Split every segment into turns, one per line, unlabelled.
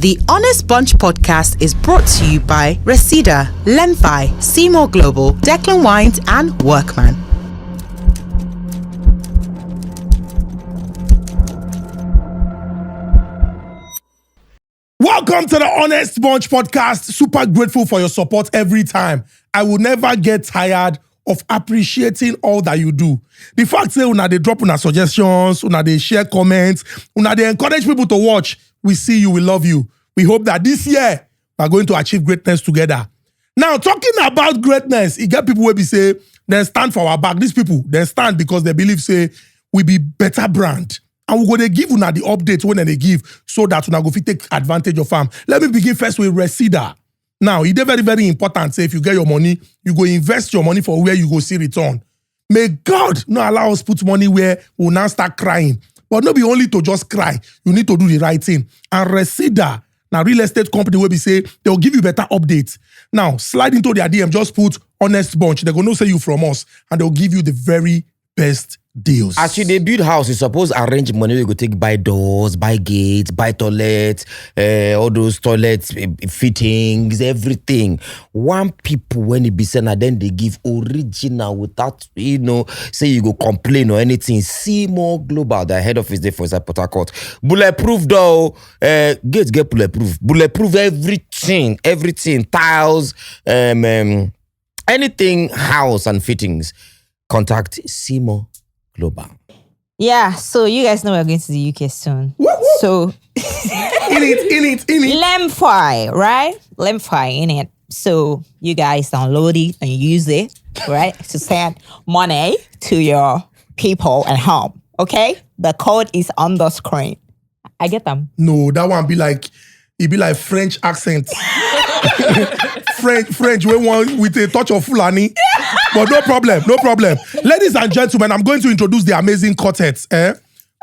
The Honest Bunch podcast is brought to you by Reseda, Lenfi, Seymour Global, Declan Wines, and Workman.
Welcome to the Honest Bunch podcast. Super grateful for your support every time. I will never get tired of appreciating all that you do. The fact that una they drop una suggestions, una they share comments, una they encourage people to watch. We see you, we love you. We hope that this year we are going to achieve greatness together. Now, talking about greatness, you get people where we say they stand for our back. These people, they stand because they believe say we be better brand. And we're going to give una the updates when they give so that una go fit take advantage of them. Let me begin first with Reseda. Now, it's very, very important. Say if you get your money, you go invest your money for where you go see return. May God not allow us put money where we'll now start crying. But not be only to just cry. You need to do the right thing. And Reseda, now real estate company where we say they'll give you better updates. Now, slide into their DM, just put Honest Bunch. They're going to say you from us. And they'll give you the very best deals.
As you build house, you suppose arrange money. You go take buy doors, buy gates, buy toilets, all those toilets fittings, everything. One people when it be sent, and then they give original without say you go complain or anything. Seymour Global, the head office there for Port Harcourt. Bulletproof though, gates get bulletproof everything, tiles, anything house and fittings. Contact Seymour Global.
Yeah, so you guys know we're going to the UK soon.
Whoop, whoop.
So
in it.
Lemfi, right? Lemfi in it. So you guys download it and use it, right? To send money to your people at home. Okay? The code is on the screen. I get them.
No, that one be like French accent. French, we want with a touch of Fulani. But no problem. Ladies and gentlemen, I'm going to introduce the amazing quartet.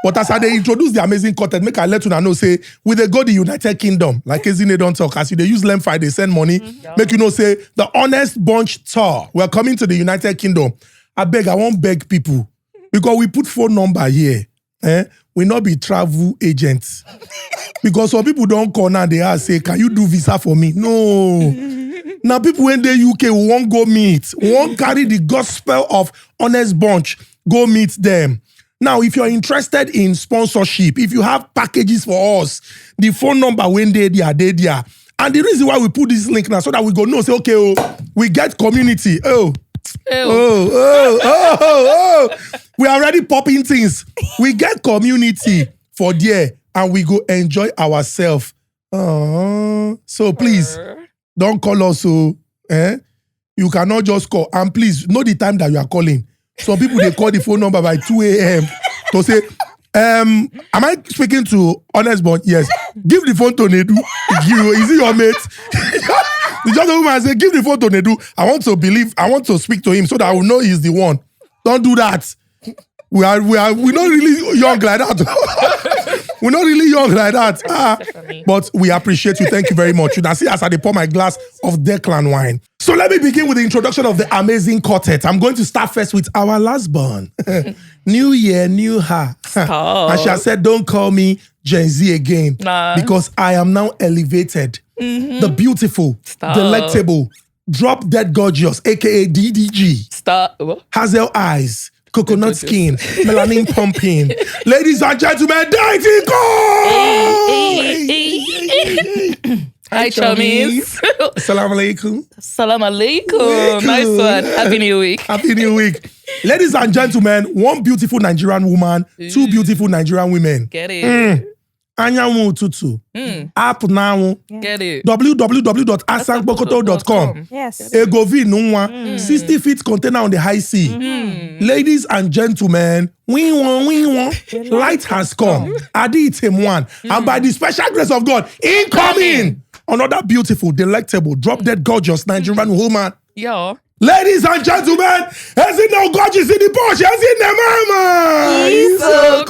But as I introduce the amazing quartet, make I let you know, say, we they go to the United Kingdom, like Ezinne don't talk, as they use Lemfi, they send money, make you know, say, the Honest Bunch tour, we're coming to the United Kingdom. I won't beg people, because we put phone number here, we not be travel agents. Because some people don't call now, they ask, say, can you do visa for me? No. Now people in the UK won't go meet, won't carry the gospel of Honest Bunch, go meet them. Now, if you're interested in sponsorship, if you have packages for us, the phone number when they there. And the reason why we put this link now, so that we go know, say, okay, we get community. We are already popping things. We get community for there, and we go enjoy ourselves. So please, don't call us. You cannot just call. And please, know the time that you are calling. Some people, they call the phone number by 2 a.m. to say, am I speaking to Honest Bunch? Yes. Give the phone to Nedu. Is he your mate? The gentleman say, give the phone to Nedu. I want to speak to him so that I will know he's the one. Don't do that. We're not really young like that. We're not really young like that. But we appreciate you. Thank you very much. You can see as I pour my glass of Declan wine. So let me begin with the introduction of the amazing quartet. I'm going to start first with our last born. New year, new her. And she has said, don't call me Gen Z again. Because I am now elevated. The beautiful, delectable, drop dead gorgeous, aka DDG. Hazel eyes. Coconut skin, melanin pumping. Ladies and gentlemen, Deity Cole!
Hi, chummies.
Assalamu alaikum.
Salam alaikum. Nice one. Happy New Week.
Happy New Week. Ladies and gentlemen, one beautiful Nigerian woman, two beautiful Nigerian women.
Get it.
Anyanwu Tutu. App now.
Get it.
www.asankbokoto.com.
Yes.
Egovi Nungwa. 60 feet container on the high sea. Ladies and gentlemen, we want. Light has come. Adi Item1. And by the special grace of God, incoming. Another beautiful, delectable, drop dead gorgeous Nigerian woman.
Yo.
Ladies and gentlemen, Ezinne no gorgeous in the Porsche, Ezinne mama.
He's so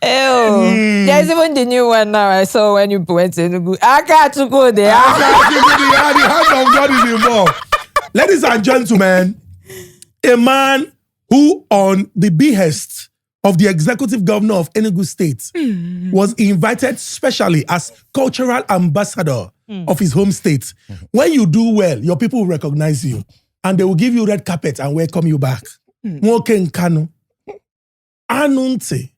Ew. There's even the new one now. I saw when you went to Nedu. I got to go there.
The hand of God is involved. Ladies and gentlemen, a man who on the behest of the executive governor of Enugu State was invited specially as cultural ambassador of his home state. When you do well, your people will recognize you and they will give you red carpet and welcome you back. Nwoke Nkanu. Anunte.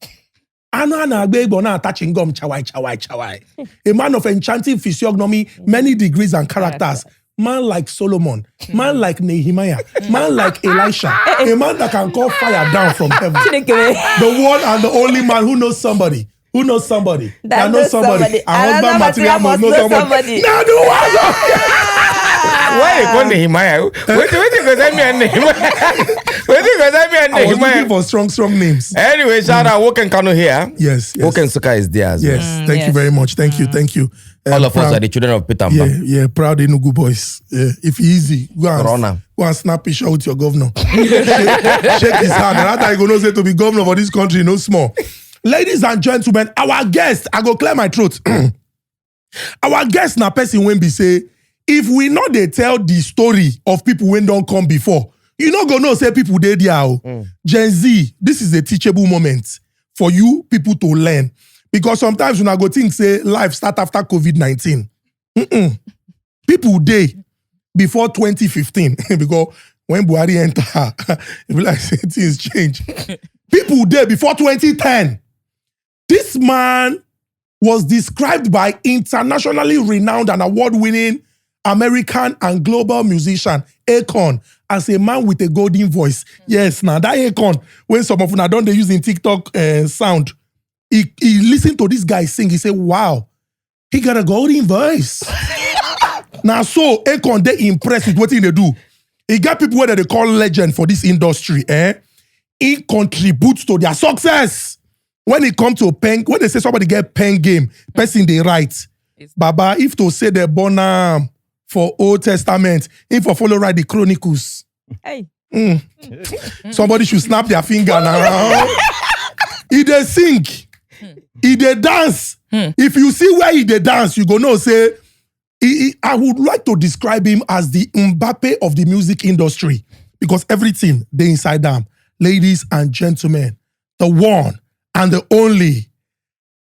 Touching gum, chawai. A man of enchanting physiognomy, many degrees and characters. Man like Solomon, man like Nehemiah, man like Elisha, a man that can call fire down from heaven. The one and the only man who knows somebody. That knows somebody. Our husband material must know somebody. Nedu, what's up?
Why you call Nehemiah? Wait, because I mean Nehemiah.
I was looking for strong names.
Anyway, shout out Woken Kano here.
Yes.
Woken Suka is there as well.
Yes, thank you very much. Thank you.
All of us are the children of Peter Mba.
Yeah, proud Enugu boys. Yeah. If easy, go and snap picture with your governor. Shake his hand. And after you go know say to be governor for this country, no small. Ladies and gentlemen, our guest, I go clear my throat. Our guest na person when be say, if we not they tell the story of people when don't come before, you not go know say people they there. Gen Z, this is a teachable moment for you people to learn. Because sometimes when I go think say life start after COVID-19. People day before 2015. Because when Buhari enter, it be like things change. People day before 2010. This man was described by internationally renowned and award-winning American and global musician Akon as a man with a golden voice. Yes, now that Akon, when some of them don't they use in TikTok sound, he listened to this guy sing. He said, "Wow, he got a golden voice." Now, so Akon they impressed with what he do. He got people where they call legend for this industry. He contributes to their success. When it comes to pen, when they say somebody get pen game, person they write. Baba, if to say they born for Old Testament, if for follow write the Chronicles.
Hey.
Somebody should snap their finger now. He they sing. He they dance. If you see where he they dance, you go know say, I would like to describe him as the Mbappe of the music industry because everything they inside them. Ladies and gentlemen, the one and the only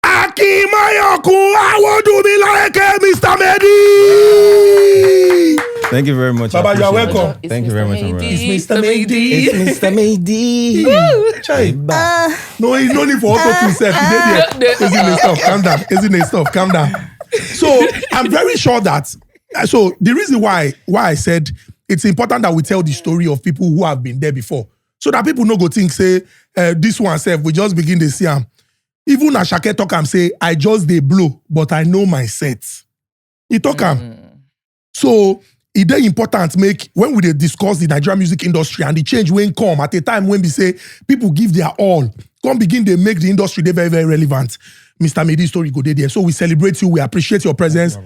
Akimayoku, I want to be like Mr. Medi.
Thank you very much.
Baba, you're welcome.
Thank you very much.
It's Mr. Medi.
It's Mr. Medi.
No need for auto to self. Ezinne, stop. Calm down. So I'm very sure that. So the reason why I said it's important that we tell the story of people who have been there before, so that people no go think say this one self we just begin to see him. Even Ashake talk am say I just dey blow, but I know my set. He talk am. So it dey important make when we dey discuss the Nigerian music industry and the change when come at a time when we say people give their all, come begin they make the industry dey very very relevant. Mr. Medi's story go there. So we celebrate you. We appreciate your presence.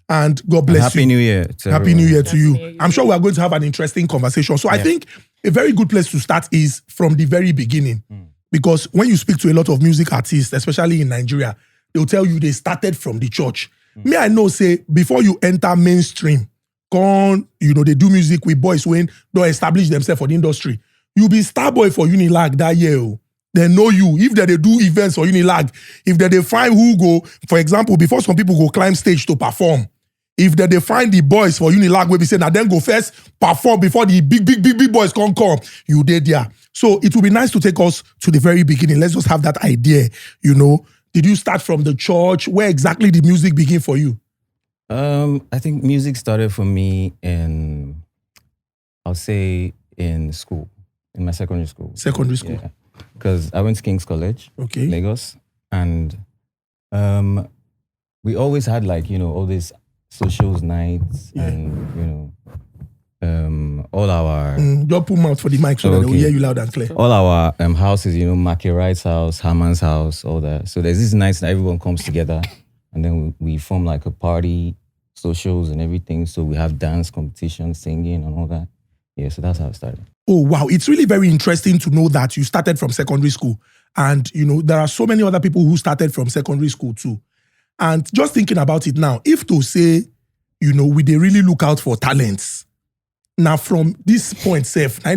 And God bless you.
Happy New Year.
Happy New Year to you. I'm sure we are going to have an interesting conversation. So I think a very good place to start is from the very beginning. Because when you speak to a lot of music artists, especially in Nigeria, they'll tell you they started from the church. Me, I know, say, before you enter mainstream, they do music with boys when they establish themselves for the industry. You be star boy for Unilag that year. They know you. If they do events for Unilag, if they find who go, for example, before some people go climb stage to perform, if they find the boys for Unilag, we be saying, now then go first perform before the big boys come, you did there. So it would be nice to take us to the very beginning. Let's just have that idea, Did you start from the church? Where exactly did music begin for you?
I think music started for me in school, in my secondary school.
Secondary school?
Yeah. Because I went to King's College, Lagos, and we always had all these socials nights and all our
don't put mouth for the mic so that they will hear you loud and clear.
All our houses, Maki Wright's house, Haman's house, all that. So there's these nights that everyone comes together and then we form like a party, socials and everything. So we have dance competitions, singing and all that. Yeah, so that's how it started.
Oh, wow. It's really very interesting to know that you started from secondary school. And, there are so many other people who started from secondary school too. And just thinking about it now, if to say, we they really look out for talents. Now from this point, safe, now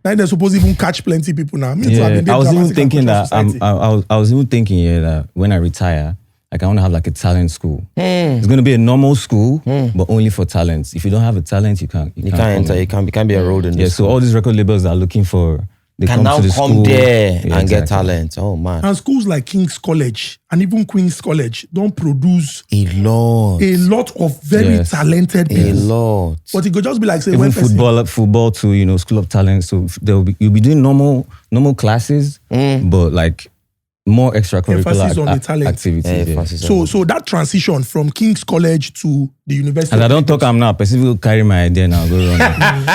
And they're supposed to even catch plenty people now. Me too, I've been there
I was
to
even
African
thinking
Cultural
that
Society.
I was even thinking that when I retire, like I want to have like a talent school. It's going to be a normal school, but only for talents. If you don't have a talent, you can't
enter. You can't be enrolled in this.
So all these record labels are looking for. They
can
come
now
to the
come
school
there and get
exactly.
talent. Oh man.
And schools like King's College and even Queen's College don't produce
A lot
of very talented
A
people.
lot.
But it could just be like say
Even
when person,
football too, school of talent. So you'll be doing normal classes, but like more extracurricular
Emphasis on the talent.
activities.
so that transition from King's College to the University.
And I
of
don't talk
Lagos,
am now. Person will carry my idea now. Go run am.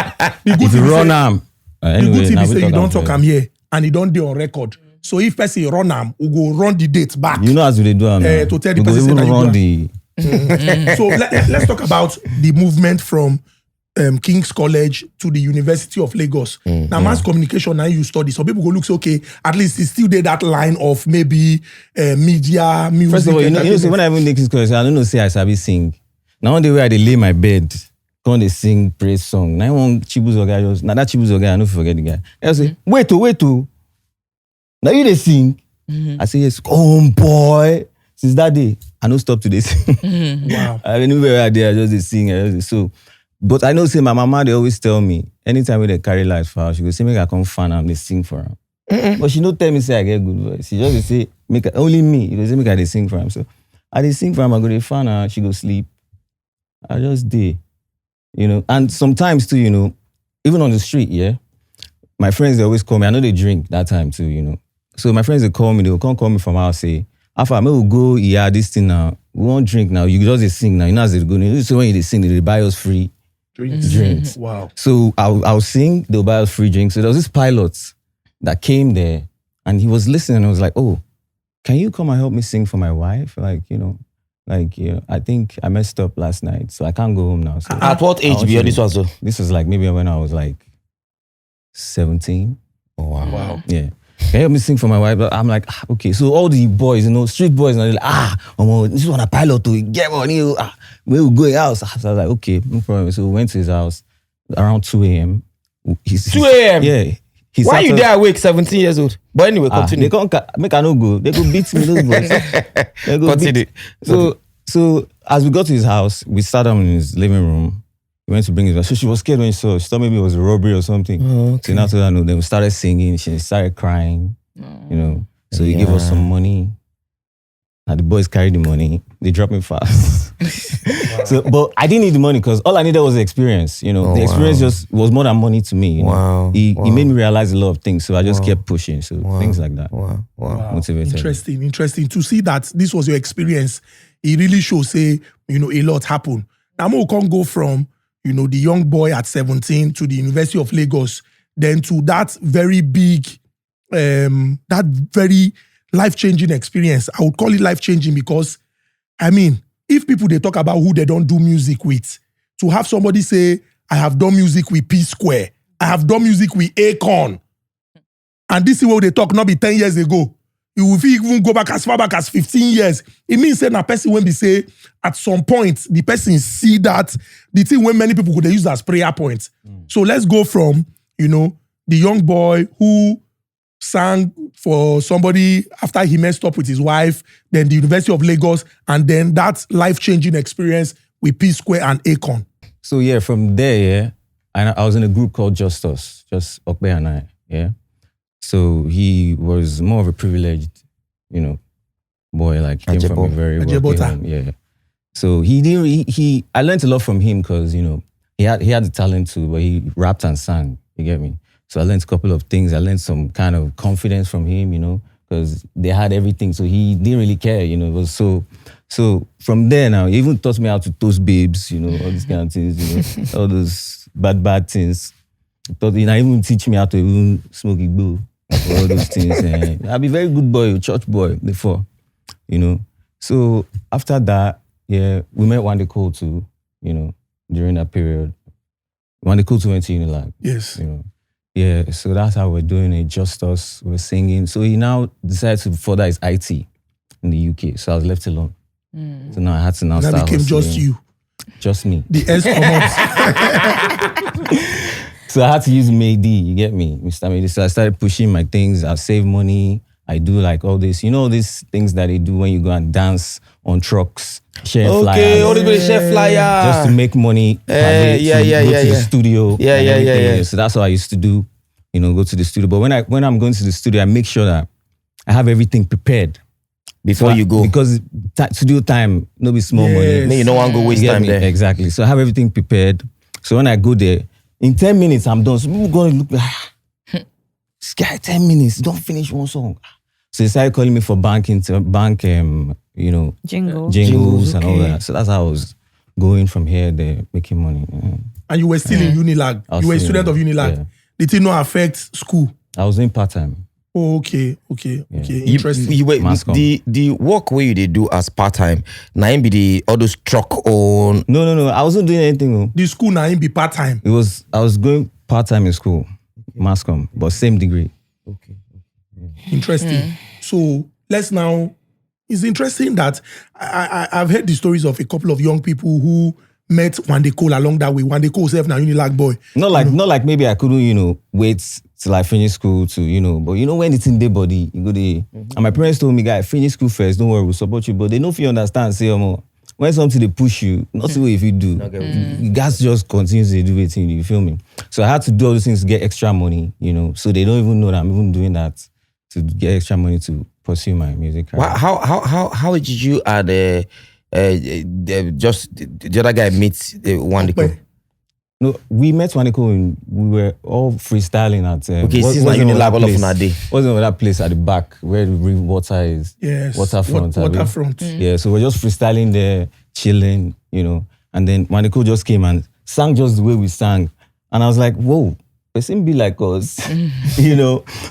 the good
If
thing
you
be
run
say-
am,
the
anyway,
good thing
now
is
we
say you don't talk
am
am here and you don't do on record. So if person run am, we go run the date back.
You know as we dey do am now.
to tell the
We go
person
even
that you
run
do
the.
So let's talk about the movement from King's College to the University of Lagos. Now, mass communication, now you study. Some people go look, say, okay, at least it's still there that line of maybe media, music.
First of all, so when I even make this question, I don't know say I sabi sing. Now one day where I dey lay my bed, come they sing praise song. Now one Chibuz Oga just, now that Chibuz Oga, I don't forget the guy. I say, wait to. Now you they sing. I say, yes, oh boy. Since that day, I don't stop to this.
Wow.
I mean, anywhere I did, I just dey sing. So, but I know, say, my mama, they always tell me, anytime when they carry lights for her, she go say, make I come fan and they sing for her. But she don't tell me, say, I get good voice. She just dey say, only me. You go say, make I dey sing for him. So, I dey sing for him, I go dey fan her, she go sleep. I just dey, And sometimes too, even on the street, my friends, they always call me. I know they drink that time too, So my friends, they call me, they will come call me from house, say, Alpha, may we go, this thing now. We won't drink now. You just dey sing now. You know as they go. So when they sing, they buy us free drinks.
Wow.
So I'll sing, they'll buy us free drinks. So there was this pilot that came there and he was listening and I was like, oh, can you come and help me sing for my wife? I think I messed up last night, so I can't go home now. So
At what age beyond this was?
This was like maybe when I was like 17.
Oh wow.
Wow.
Yeah. Can you help me sing for my wife? But I'm like, okay. So all the boys, street boys, they're like, this one a pilot to get money. We will go to his house. So I was like, okay, no problem. So we went to his house around 2 a.m.
2 a.m.?
Yeah.
Why you there awake, 17 years old? But anyway, continue.
They can't make I no go. They go beat me, those boys. They go
Continue.
So as we got to his house, we sat down in his living room. We went to bring his wife. So she was scared when she saw. She thought maybe it was a robbery or something.
Oh, okay.
So now told her no. Then we started singing. She started crying. So he gave us some money. And the boys carried the money. They dropped me fast. So, but I didn't need the money because all I needed was the experience. The experience just was more than money to me.
Wow.
He made me realize a lot of things. So I just kept pushing. So things like that.
Wow.
Motivated.
Interesting to see that this was your experience. It really shows, say, a lot happened. Now, we can't go from, the young boy at 17 to the University of Lagos, then to that very big, that very life-changing experience. I would call it life-changing because, if people, they talk about who they don't do music with, to have somebody say, I have done music with P-Square, I have done music with Akon, and this is what they talk, not be 10 years ago. You will even go back as far back as 15 years. It means that a person when be say, at some point, the person see that, the thing when many people could use as prayer point. So let's go from, the young boy who sang for somebody after he messed up with his wife, then the University of Lagos, and then that life-changing experience with P-Square and Akon.
So from there, I was in a group called Just Us, just Okbe and I, So he was more of a privileged, boy, like came from a very wealthy home. So I learned a lot from him because, he had the talent too, but he rapped and sang, you get me? So I learned a couple of things. I learned some kind of confidence from him, because they had everything. So he didn't really care, It was so from there now, he even taught me how to toast babes, all these kind of things, all those bad things. He even teach me how to even smoke igbo. All those things. I'll be very good boy, church boy before, So after that, we met Deity Cole too, during that period. Deity Cole went to Unilag.
Yes.
So that's how we're doing it. Just us, we're singing. So he now decided to further his IT in the UK. So I was left alone. So now I had to
That
start
became
hustling.
just you.
Just me.
The S come out.
So I had to use Made, you get me, Mr. Made. So I started pushing my things. I save money. I do like all this, these things that they do when you go and dance on trucks, share flyers.
Okay, all the share flyer.
Just to make money. Go to the studio.
Yeah.
So that's what I used to do, go to the studio. But when I'm going to the studio, I make sure that I have everything prepared.
Before you go.
Because studio time, no be small money.
No, you don't want to go waste time there.
Exactly. So I have everything prepared. So when I go there, in 10 minutes, I'm done. So people going to look like, this guy, 10 minutes, don't finish one song. So they started calling me for bank, jingles and all that. So that's how I was going from here, there, making money.
And you were still in Unilag. You were a student of Unilag.
Yeah.
Did it not affect school?
I was doing part-time.
Oh, okay. Interesting.
The work where you do as part-time, now be all those truck on.
No. I wasn't doing anything.
The school now be part-time.
I was going part-time in school, mass comm, but same degree.
Okay.
Interesting. So let's now. It's interesting that I've heard the stories of a couple of young people who met Deity Cole along that way. Deity Cole self now Unilag boy.
Not like maybe I couldn't, wait till I finish school to, but when it's in their body, you go there. And my parents told me, guy, finish school first, don't worry, we'll support you. But they know if you understand, say, when something they push you, not the way if you do, you guys just continue to do it, you feel me? So I had to do all those things to get extra money, so they don't even know that I'm even doing that to get extra money to pursue my music career.
How did you just the other guy meet Deity Cole?
No, we met Deity Cole and we were all freestyling at
since Unilag all of Nade.
What's that place at the back where the water is?
Yes.
Waterfront.
Waterfront.
Yeah, so we're just freestyling there, chilling, and then Deity Cole just came and sang just the way we sang. And I was like, whoa, it seemed to be like us,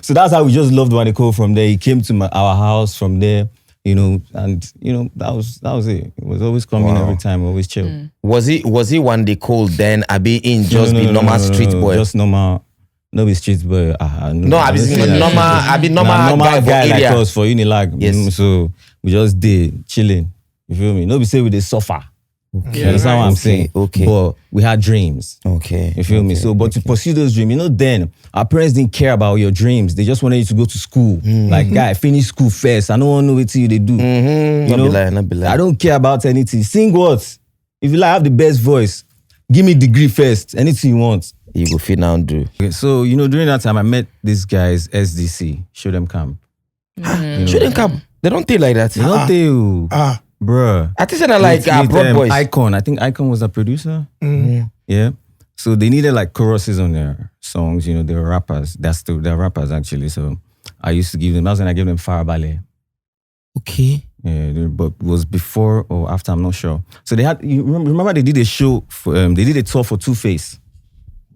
So that's how we just loved Deity Cole from there. He came to our house from there. That was it. It was always coming every time, always chill.
Was he Deity Cole then? I be in just be normal street boy.
Just normal, no be street boy.
No, I be normal guy for
like
area.
us for Unilag.
Yes.
So we just did chilling. You feel me? No be say we dey suffer.
Yeah,
That's what I'm saying.
Okay.
But we had dreams.
Okay.
You feel me? So, but to pursue those dreams, then our parents didn't care about your dreams. They just wanted you to go to school. Like, guy, finish school first. I don't want to know what you they do.
Not be lying.
I don't care about anything. Sing what? If you like have the best voice, give me degree first. Anything you want.
You go fit now and do.
Okay, so, during that time, I met these guys, SDC, Show Them Camp.
Show them camp. They don't think like that.
They don't tell you. Bruh.
I think they're like broad boys.
Icon. I think Icon was a producer. Yeah. So they needed like choruses on their songs. They were rappers. They're rappers actually. So I used to give them. That's when I gave them Farabale.
Okay.
Yeah, but it was before or after. I'm not sure. So they had. You remember they did a show for. They did a tour for Two-Face.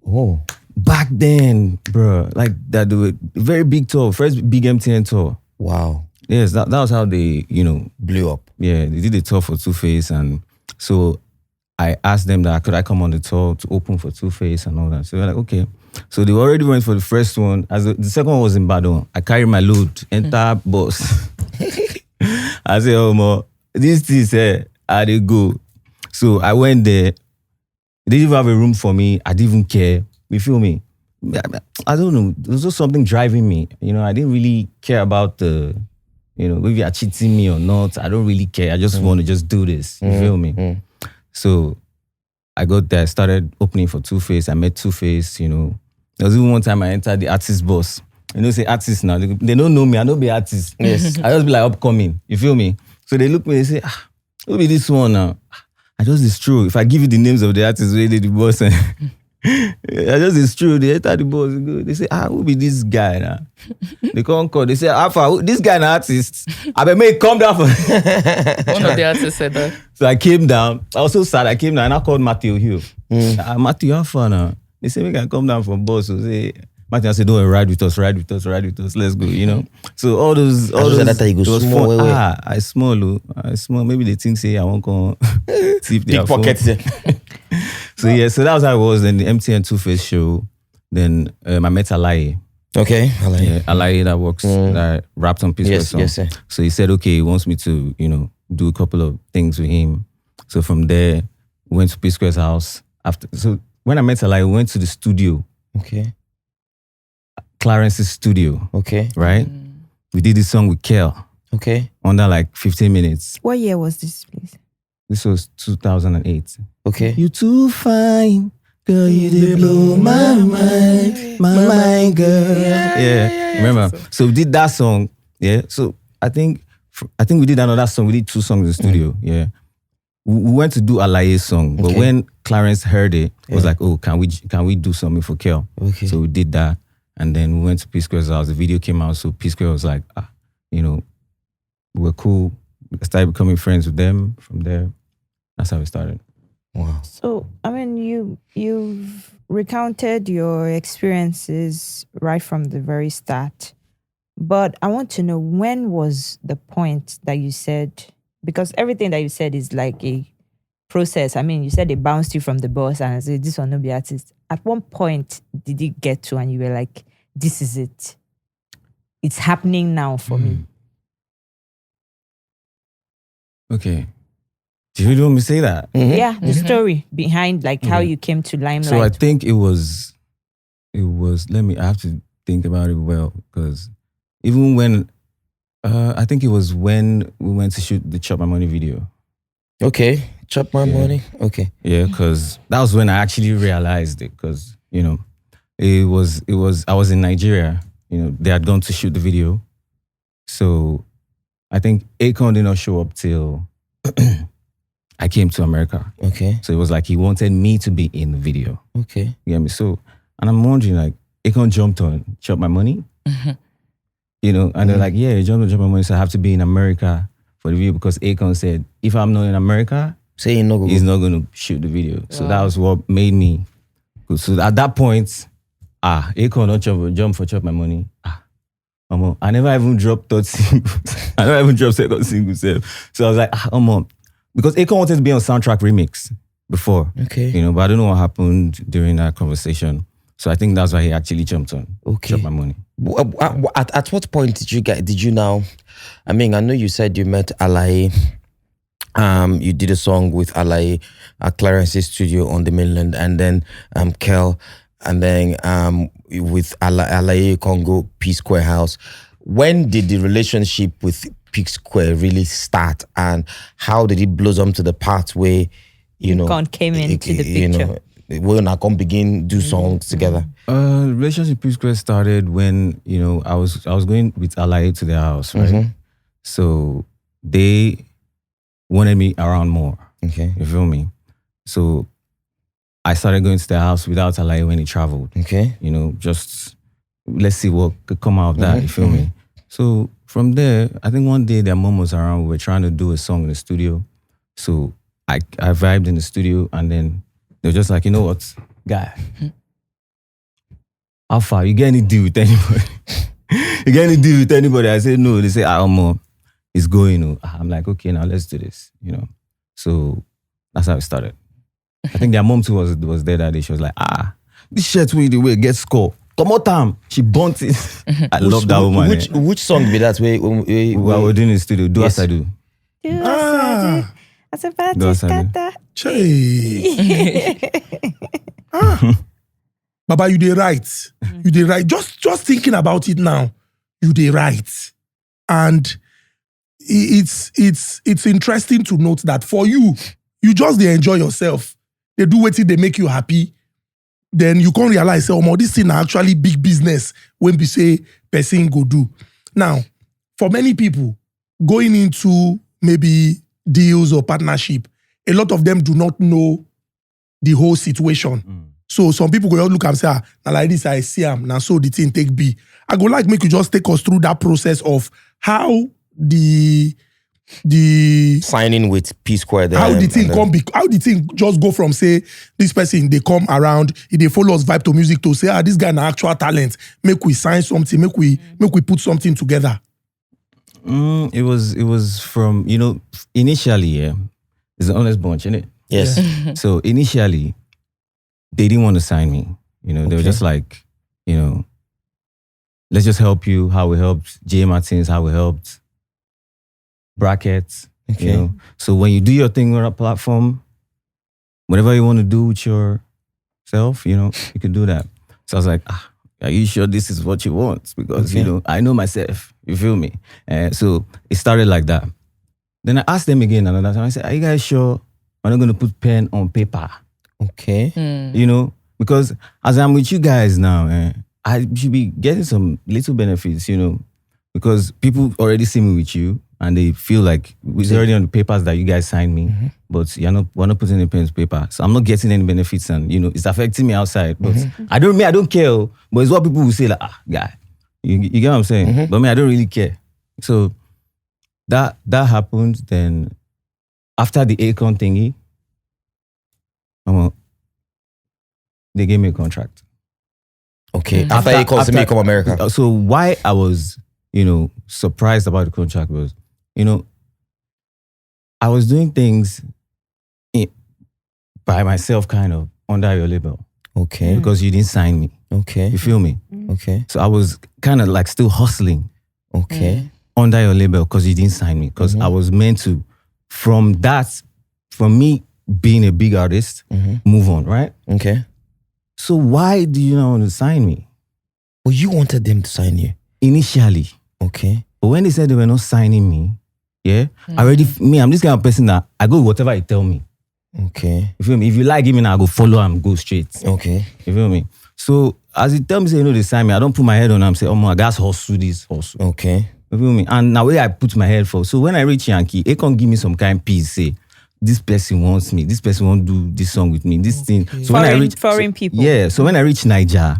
Oh.
Back then, bruh, like that. They were very big tour. First big MTN tour.
Wow.
Yes, that was how they
Blew up.
Yeah, they did a tour for Two-Face, and so I asked them that could I come on the tour to open for Two-Face and all that. So they're like, okay. So they already went for the first one. As the second one was in Badon. I carried my load, entire bus. I said, oh, mo, this thing I did go. So I went there. They didn't even have a room for me. I didn't even care. You feel me? I don't know. There was just something driving me. I didn't really care about the. If you are cheating me or not, I don't really care. I just want to just do this. You feel me? So I got there, started opening for Two-Face. I met Two-Face, There was even one time I entered the artist bus. Say artists now. They don't know me. I don't be artist. Yes. I just be like upcoming. You feel me? So they look at me, they say, who be this one now? I just, it's true. If I give you the names of the artists who did the bus, it's true. They enter the bus. They say, who be this guy now? They come call. They say, Alpha, this guy an artist. I better make come down for.
One of the artists said that.
So I came down. I was so sad. I came down and I called Matthew Hill. Matthew, how far now? They say, we can come down from bus. So say, Matthew, I said, don't ride with us. Let's go, So all those.
That you go small.
I small. Maybe they think, say, I won't come.
Big pockets.
So yeah, so that was how it was. Then the MTN Two-Face show. Then I met Alaye.
Okay, Alaye.
Yeah, Alaye that works, that rapped on P-Square song.
Yes, sir.
So he said, okay, he wants me to, do a couple of things with him. So from there, we went to P-Square's house. So when I met Alaye, we went to the studio
Okay.
Clarence's studio,
Okay.
right? We did this song with Kel
Okay.
under like 15 minutes.
What year was this, please?
This was 2008.
Okay.
You too fine, girl. You did blow my mind, girl. Yeah. Remember? So we did that song. Yeah. So I think we did another song. We did 2 songs in the studio. Yeah. We went to do Alaye's song, but
Okay.
when Clarence heard it, it was like, oh, can we do something for Kel?
Okay.
So we did that, and then we went to P Square's house. The video came out, so P Square was like, we were cool. I started becoming friends with them from there. That's how we started.
Wow.
So, I mean, you've recounted your experiences right from the very start. But I want to know, when was the point that you said, because everything that you said is like a process. I mean, you said they bounced you from the bus and said, this one no be artist. At one point, did it get to and you were like, this is it. It's happening now for me.
Okay. Do you really want me to say that?
Yeah, the story behind like how you came to limelight.
So I think it was, I have to think about it well, because even when, I think it was when we went to shoot the Chop My Money video.
Okay. Chop my money. Okay.
Yeah, because that was when I actually realized it, because, I was in Nigeria, they had gone to shoot the video. So I think Akon did not show up till I came to America.
Okay.
So it was like he wanted me to be in the video.
Okay.
You get me? So, and I'm wondering, like, Akon jumped on Chop My Money. And they're like, yeah, he jumped on Chop My Money, so I have to be in America for the video, because Akon said, if I'm not in America,
Say no.
he's not going to shoot the video. So that was what made me good. So at that point, Akon not jump for Chop My Money. I never even dropped third single. I never even dropped second single. So I was like, because Akon wanted to be on soundtrack remix before.
Okay.
But I don't know what happened during that conversation. So I think that's why he actually jumped on.
Okay.
Chop My Money.
At what point did you now? I mean, I know you said you met Alaye. You did a song with Alaye at Clarence's studio on the mainland, and then Kel, and then with Alaye Congo P Square House. When did the relationship with P Square really start, and how did it blossom to the part where
Akon came into the picture?
When I can begin do songs together.
Relationship with P Square started when I was going with Alaye to their house, right? So they wanted me around more.
Okay.
You feel me? So I started going to their house without Alaye when he traveled.
Okay.
Just let's see what could come out of that. You feel me? So from there, I think one day their mom was around. We were trying to do a song in the studio. So I vibed in the studio, and then they were just like, you know what, guy, how far? You get any deal with anybody? You get any deal with anybody? I said no. They say, it's going. I'm like, okay, now let's do this. So that's how it started. I think their mom too was there that day. She was like, this shirt with the way it gets score. Come on, time. She burnt it. I love that woman.
Which song be that?
While we're doing in the studio, do as I do.
Do as I do.
Baba, you dey right. You dey right. Just thinking about it now, you dey right. And it's interesting to note that for you just dey enjoy yourself. They do wetin they make you happy. Then you can't realize, this thing na actually big business when we say person go do. Now, for many people, going into maybe deals or partnership, a lot of them do not know the whole situation. So some people go look and say, now like this, I see him. Now so the thing take B. I go like make you just take us through that process of how the
signing with P Square there.
How the thing just go from say this person they come around, they follow us vibe to music to say this guy na actual talent. Make we sign something, make we put something together.
It was from initially it's an honest bunch, innit?
Yes.
Yeah.
So initially they didn't want to sign me. They were just like, let's just help you. How we helped J Martins, how we helped Brackets.
Okay.
So when you do your thing on a platform, whatever you want to do with yourself, you can do that. So I was like, are you sure this is what you want? Because, you know, I know myself. You feel me? So it started like that. Then I asked them again another time. I said, are you guys sure I'm not going to put pen on paper?
Okay.
You know, because as I'm with you guys now, I should be getting some little benefits, you know, because people already see me with you and they feel like it's already on the papers that you guys signed me, but we're not putting the pen to paper. So I'm not getting any benefits and, you know, it's affecting me outside. But I don't care, but it's what people will say like, guy, you get what I'm saying? But I don't really care. So that happened. Then after the Akon thingy, they gave me a contract.
Okay. After Akon come America.
So why I was, you know, surprised about the contract was, you know, I was doing things by myself kind of under your label.
Okay.
Because you didn't sign me.
Okay.
You feel me?
Okay.
So I was kind of like still hustling.
Okay.
Under your label because you didn't sign me. Because I was meant to, from me being a big artist, move on, right?
Okay. So
why do you not want to sign me?
Well, you wanted them to sign you.
Initially.
Okay.
But when they said they were not signing me, I'm this kind of person that I go whatever you tell me.
Okay.
You feel me? If you like him, I go follow and go straight.
Okay.
You feel me? So as you tell me, say, you know, they sign me, I don't put my head on them, say, oh my, that's hustle.
Okay.
You feel me? And now where I put my head for. So when I reach Yankee, it can give me some kind of peace, say, this person wants me, this person wants to do this song with me, this thing. So when I reach
foreign people.
Yeah. So when I reach Niger,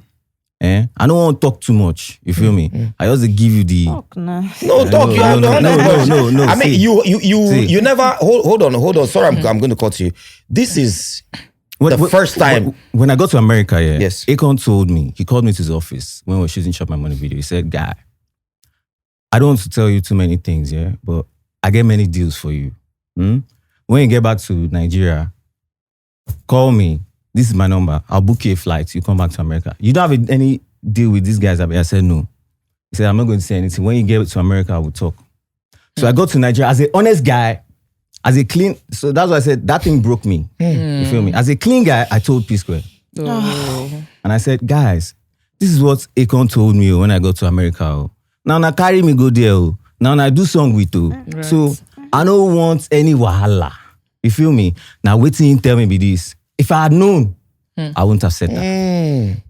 I don't want to talk too much. You feel me? I also give you the
No,
talk.
No.
I mean, you never hold on. Sorry, I'm going to cut you. This is the first time
when I got to America. Yeah,
yes.
Akon told me, he called me to his office when we were shooting Chop My Money video. He said, "Guy, I don't want to tell you too many things, yeah, but I get many deals for you. When you get back to Nigeria, call me. This is my number. I'll book you a flight. You come back to America. You don't have any deal with these guys?" I said, no. He said, I'm not going to say anything. When you get to America, I will talk. So I got to Nigeria as an honest guy, as a clean. So that's why I said that thing broke me. You feel me? As a clean guy, I told P Square. And I said, guys, this is what Akon told me when I got to America. Now carry me go there. Now I do song with you. Right. So I don't want any wahala. You feel me? Now wait till you tell me be this. If I had known, I wouldn't have said that.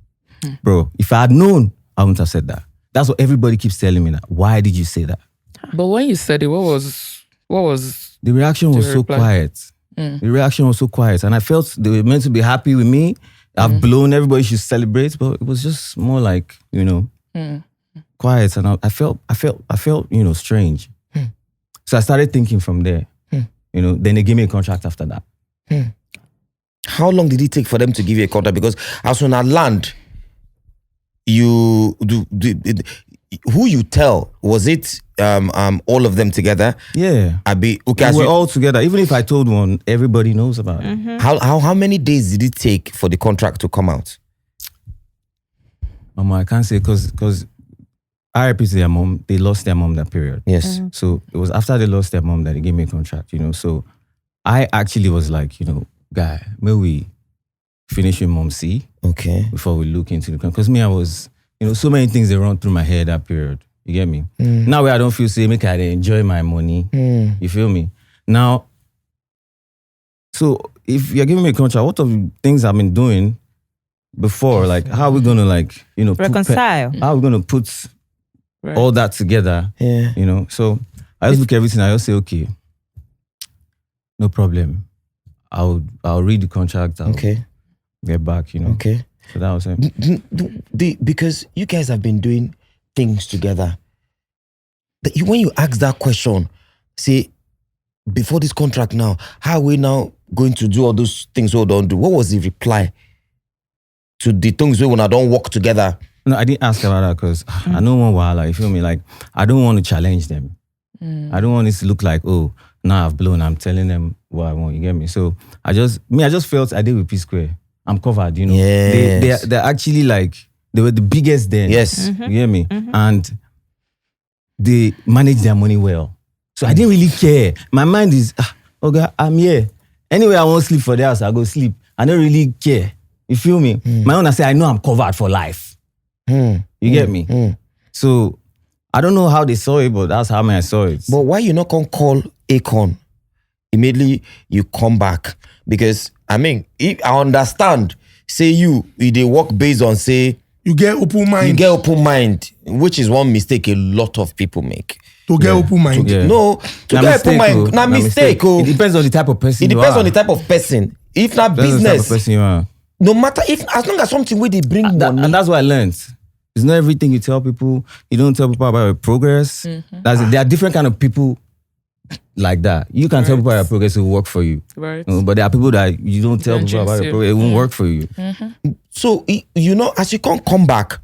Bro, if I had known, I wouldn't have said that. That's what everybody keeps telling me now. Why did you say that?
But when you said it, what was
the reaction was so quiet. The reaction was so quiet. And I felt they were meant to be happy with me. I've blown, everybody should celebrate, but it was just more like, you know, quiet. And I felt, you know, strange. So I started thinking from there. You know, then they gave me a contract after that.
How long did it take for them to give you a contract? Because as soon as land, you do who you tell, was it all of them together?
Yeah.
Okay,
we're all together. Even if I told one, everybody knows about it.
How many days did it take for the contract to come out?
I can't say because RIP to their mom, they lost their mom that period.
Yes.
So it was after they lost their mom that they gave me a contract, you know. So I actually was like, you know, guy, may we finish with Mom C?
Okay.
Before we look into the contract. Because me, I was, you know, so many things they run through my head that period. You get me? Now where I don't feel say, make I enjoy my money. You feel me? Now, so if you're giving me a contract, what of the things I've been doing before? Like, how are we going to, like, you know,
reconcile?
How are we going to put all that together?
Yeah.
You know, so I just look at everything. I just say, okay, no problem. I'll read the contract. I'll get back, you know.
Okay.
So that was it.
Because you guys have been doing things together. When you ask that question, say, before this contract now, how are we now going to do all those things we don't do? What was the reply to the things we don't work together?
No, I didn't ask about that because I don't want wahala. You feel me? Like, I don't want to challenge them. I don't want it to look like, oh, now I've blown. I'm telling them what I want. You get me? So I just felt I did with P Square. I'm covered, you know.
Yes.
They're actually like, they were the biggest then.
Yes.
You get me? And they manage their money well. So I didn't really care. My mind is, okay, I'm here. Anyway, I won't sleep for the house, I go sleep. I don't really care. You feel me? My own, I say, I know I'm covered for life. You get me? So, I don't know how they saw it, but that's how I saw it.
But why you not gonna call Akon? Immediately you come back. Because, I mean, if I understand, say they work based on, say,
You get open mind.
you get open mind, which is one mistake a lot of people make.
to get open mind.
Yeah.
No, to
Na
get open
mistake,
mind,
oh.
na mistake.
It depends on the type of person
It
you
depends
are.
on the type of person. If not
Depends on the type of
business,
person you are.
no matter if, as long as something where they bring money.
And that's what I learned. It's not everything you tell people. You don't tell people about your progress. There are different kind of people like that. You can tell people about your progress, it will work for you.
Right.
But there are people that you don't tell people about
jinx
your
you.
progress, it won't work for you.
So as you can't come back,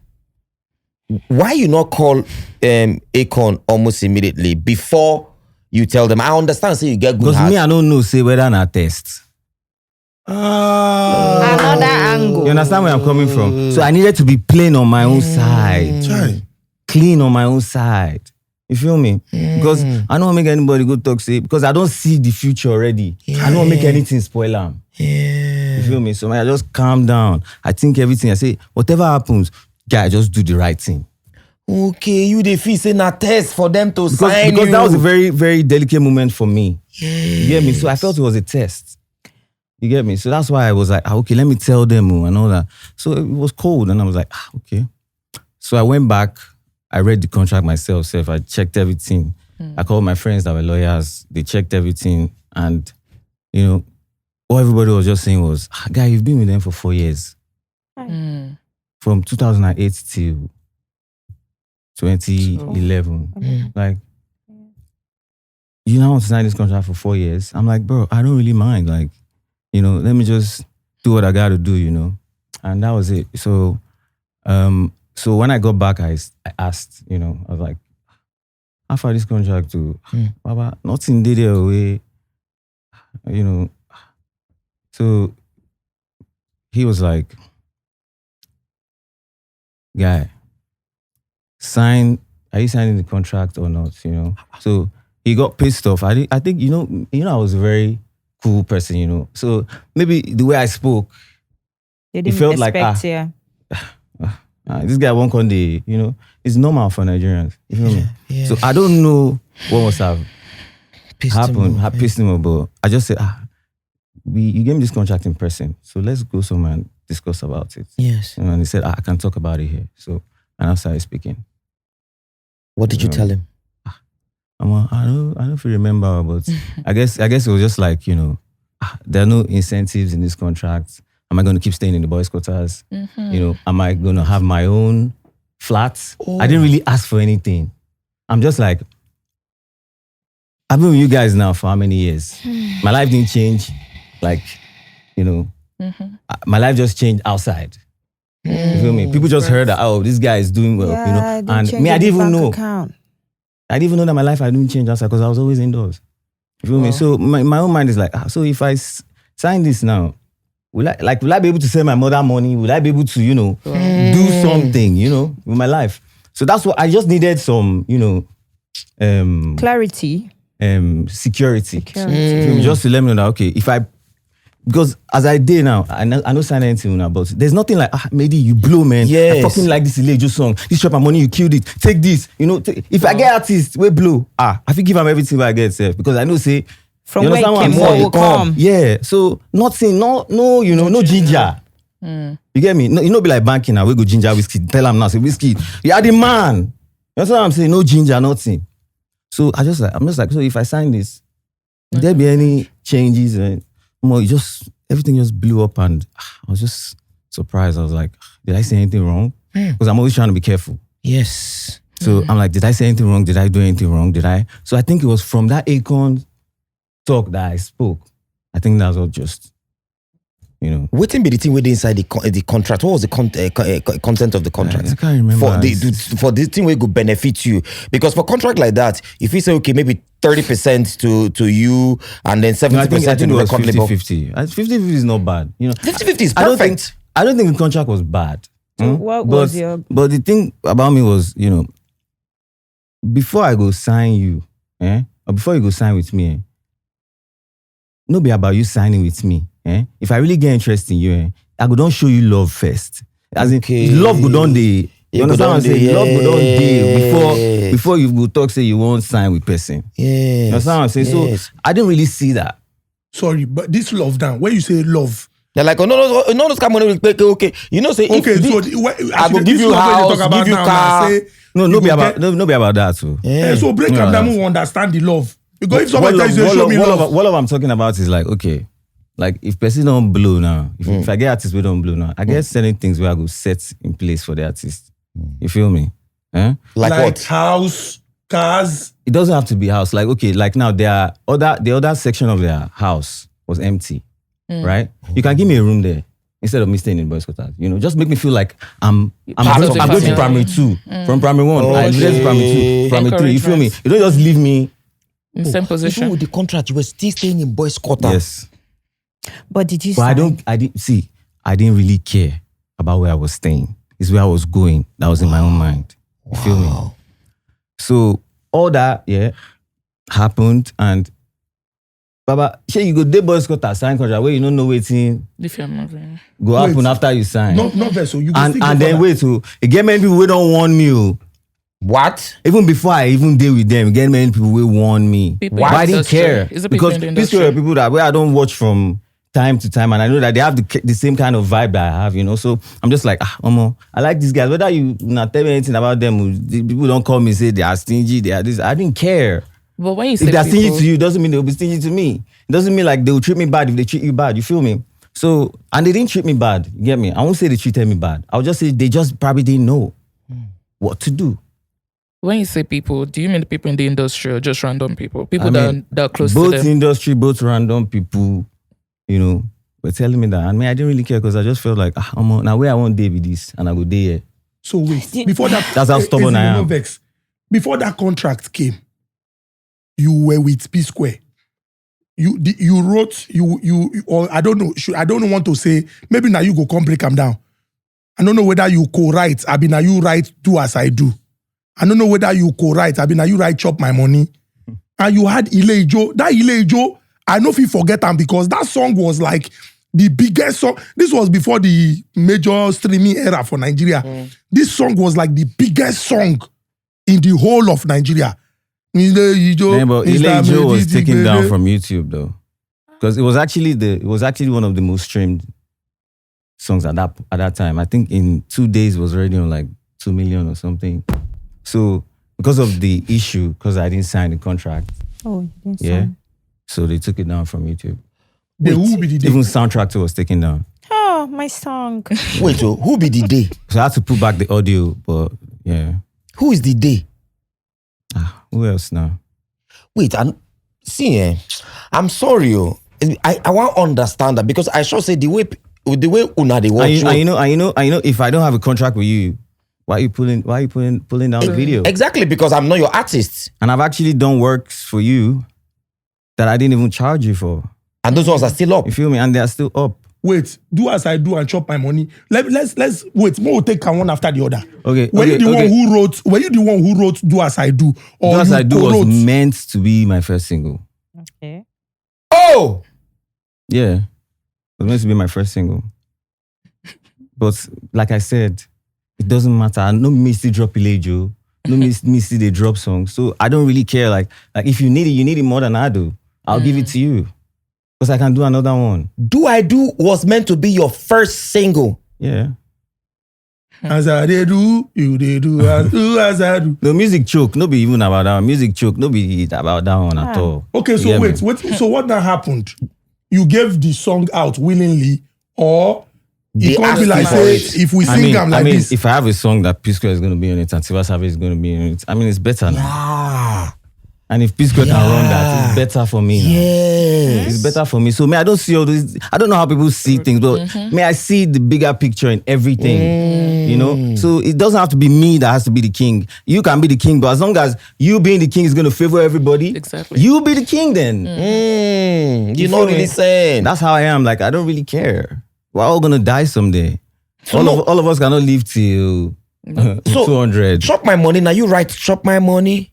why you not call Akon almost immediately before you tell them? I understand, say you get good
Because
heart.
me, I don't know, say whether or not test.
Another angle.
You understand where I'm coming from? So I needed to be plain on my own side.
Chai.
Clean on my own side. You feel me? Because I don't want to make anybody go talk, say, because I don't see the future already. I don't want to make anything spoil them. You feel me? So I just calm down. I think everything. I say, whatever happens, guy, just do the right thing.
Okay, you the fee say na test for them to sign
Because
you.
that was a very, very delicate moment for me. You get me? So I felt it was a test. You get me? So that's why I was like, okay, let me tell them and all that. So it was cold and I was like, okay. So I went back. I read the contract myself. I checked everything. I called my friends that were lawyers. They checked everything. And, all everybody was just saying was, guy, you've been with them for 4 years. From 2008 till 2011. Like, you now want to sign this contract for 4 years? I'm like, bro, I don't really mind. Like, let me just do what I got to do, And that was it. So, so when I got back, I asked, I was like, how far this contract to? Baba, nothing did it away, So he was like, guy, are you signing the contract or not? So he got pissed off. I think, I was a very cool person, So maybe the way I spoke,
They
it
didn't
felt like,
expect you.
this guy won't come it's normal for Nigerians. You feel me?
Yeah.
So I don't know what must have
Pissed him
happened,
off,
pissed him off, but I just said, you gave me this contract in person, so let's go somewhere and discuss about it.
Yes.
And he said, I can talk about it here. So, and I started speaking.
What did you tell him?
I don't know if you remember, but I guess it was just like, there are no incentives in this contract. Am I going to keep staying in the boys' quarters? Am I going to have my own flat? I didn't really ask for anything. I'm just like, I've been with you guys now for how many years? My life didn't change. Like, my life just changed outside. You feel me? People just heard that, this guy is doing well, And me, I didn't even know. I didn't even know that my life I didn't change outside because I was always indoors. You feel me? So my own mind is like, so if I sign this now, will I be able to send my mother money? Will I be able to, do something, with my life? So that's what I just needed some,
Clarity.
security. You feel me? Just to let me know that, okay, because as I did now, I know sign anything now, but there's nothing like, maybe you blow, man.
Yes.
I fucking like this Ilejo song. This shop my money, you killed it. Take this. If I get artists, we blow. I think give them everything I get, sef, because I know, say,
From
you
where it
understand what
came,
I'm
more
saying?
will come.
Yeah. So nothing, no ginger. You get me? No, be like banking now. We go ginger whiskey. Tell them now, say whiskey. You are the man. You understand what I'm saying? No ginger, nothing. So I'm just like, so if I sign this, will there be any changes? Everything just blew up, and I was just surprised. I was like, did I say anything wrong? Because I'm always trying to be careful.
Yes.
So I'm like, did I say anything wrong? Did I do anything wrong? So I think it was from that Akon talk that I spoke. I think that's what just,
What be the thing within inside the contract? What was the content of the contract?
I can't remember.
For the thing where it could benefit you. Because for contract like that, if you say, okay, maybe 30% to you and then 70%
I think
to
it
the
was
record label.
50-50. 50-50 is not bad.
50-50 is
I don't
perfect.
think the contract was bad.
So what was your...
But the thing about me was, before I go sign you, or before you go sign with me, no be about you signing with me. if I really get interested in you, I go don't show you love first. As in,
Okay.
love go down the. You understand what I'm saying? Love go down there before you go talk say you won't sign with person.
Yeah.
You understand what I'm saying? So I didn't really see that.
Sorry, but this love down. When you say love,
They're like, oh no, this kind of money will pay. Okay, you know, say
okay,
if
so
I go give you house, give you car.
No be about that too.
Yeah. So break up them who understand the love. Because if somebody tells you, show me love.
What I'm talking about is like, okay, like if person don't blow now, if I get artists we don't blow now, I get certain things where I go set in place for the artist. You feel me?
Like what?
House, cars.
It doesn't have to be house. Like, okay, like now the other section of their house was empty, right? You can give me a room there instead of me staying in boys' quarters. You know, just make me feel like I'm going to primary 2 from primary 1. I went to primary 2, primary 3. You feel me? You don't just leave me
in the same position.
Even with the contract, you were still staying in boys' quarters.
Yes.
But did you?
But I didn't really care about where I was staying. It's where I was going. That was in my own mind. You feel me? So all that, happened, and Baba, you go day boys quarter sign contract where you don't know waiting.
If you're moving,
go happen after you sign.
Not vessel. You
and then wait to again many people who don't want me.
What?
Even before I even deal with them, again many people will warn me. But I didn't care because these are people that where I don't watch from time to time, and I know that they have the same kind of vibe that I have, you know. So I'm just like, I like these guys. Whether you not tell me anything about them, people don't call me and say they are stingy, they are this. I didn't care.
But when you say
if they're stingy to you, doesn't mean they'll be stingy to me. It doesn't mean like they'll treat me bad if they treat you bad. You feel me? So, and they didn't treat me bad. You get me? I won't say they treated me bad. I'll just say they just probably didn't know what to do.
When you say people, do you mean the people in the industry or just random people? People that are close to them?
Both industry, both random people, you know, were telling me that. And I didn't really care because I just felt like, now where I want day with this, and I go day here.
So wait, before that,
that's how stubborn I am.
Before that contract came, you were with P Square. You wrote or I don't know. I don't want to say. Maybe now you go come break them down. I don't know whether you co-write. I mean, now you write Do As I Do. I don't know whether you co-write. I mean, now you write Chop My Money. And you had Ilejo. That Ilejo, I know if you forget them because that song was like the biggest song. This was before the major streaming era for Nigeria. This song was like the biggest song in the whole of Nigeria.
But Ilejo was taken down from YouTube though, because it was actually one of the most streamed songs at that time. I think in 2 days it was already on like 2 million or something. So because of the issue, because I didn't sign the contract, so they took it down from YouTube. Even Soundtrack was taken down.
Oh, my song.
Wait, so who be the day?
So I had to put back the audio, but yeah.
Who is the day?
Who else now?
Wait, I'm sorry, I want to understand that because I sure say the way una they watch.
You know, if I don't have a contract with you, why are you pulling down the video?
Exactly, because I'm not your artist.
And I've actually done works for you that I didn't even charge you for.
And those ones are still up.
You feel me? And they are still up.
Wait, Do As I Do and Chop My Money. Let's wait. We'll take one after the other.
Okay.
Were you the one who wrote Do As I Do? Or
Do As I Do was meant to be my first single.
Okay.
Oh!
Yeah. It was meant to be my first single. But like I said, it doesn't matter. No me still drop Ilejo. No me still they drop songs. So I don't really care. Like if you need it more than I do. I'll give it to you. Because I can do another one.
Do I Do was meant to be your first single.
Yeah.
As I do, you they do as I do.
The music choke, no be even about that one. Music choke, no be about that one at all.
Okay, so wait. So what now happened? You gave the song out willingly, or it can't be like say if we sing them like this.
If I have a song that P Square is going to be on it and Tiwa Savage is going to be on it, I mean it's better now.
Yeah.
And if P Square can run that, it's better for me.
Yes.
It's better for me. So I don't see all this. I don't know how people see things, but I see the bigger picture in everything. You know? So it doesn't have to be me that has to be the king. You can be the king, but as long as you being the king is going to favor everybody,
exactly,
you be the king then.
You know what I'm saying?
That's how I am. Like, I don't really care. We're all going to die someday. So all of us cannot live till 200.
Chop My Money. Now you write Chop My Money.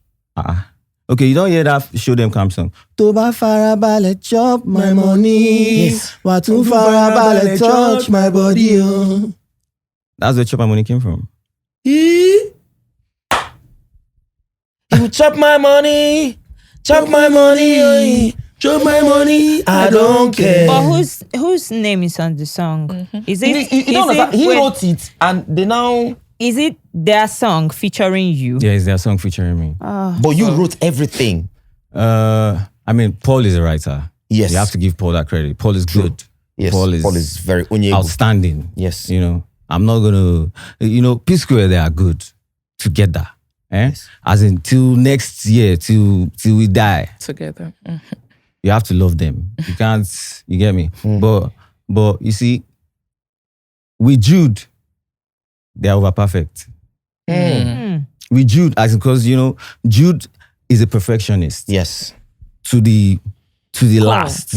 Okay, you don't hear that Show Them Camp song. To ba farabalẹ̀ chop my money.
Yes.
Wa tún farabalẹ̀ touch my body. Oh. That's where Chop My Money came from.
You chop my money, chop my money, chop my money. I don't care.
But whose name is on the song? Is it?
You don't understand. He wrote it, and they now.
Is it their song featuring you?
Yeah, it's their song featuring me.
But you wrote everything.
I mean, Paul is a writer.
Yes.
You have to give Paul that credit. Paul is good.
Yes,
Paul is
very onyego.
outstanding.
Yes.
You know, I'm not gonna, P Square, they are good together.
Yes.
As in till next year, till we die.
Together.
You have to love them. You can't, you get me? But you see, with Jude, they are over perfect. With Jude, as because Jude is a perfectionist.
Yes.
To the last.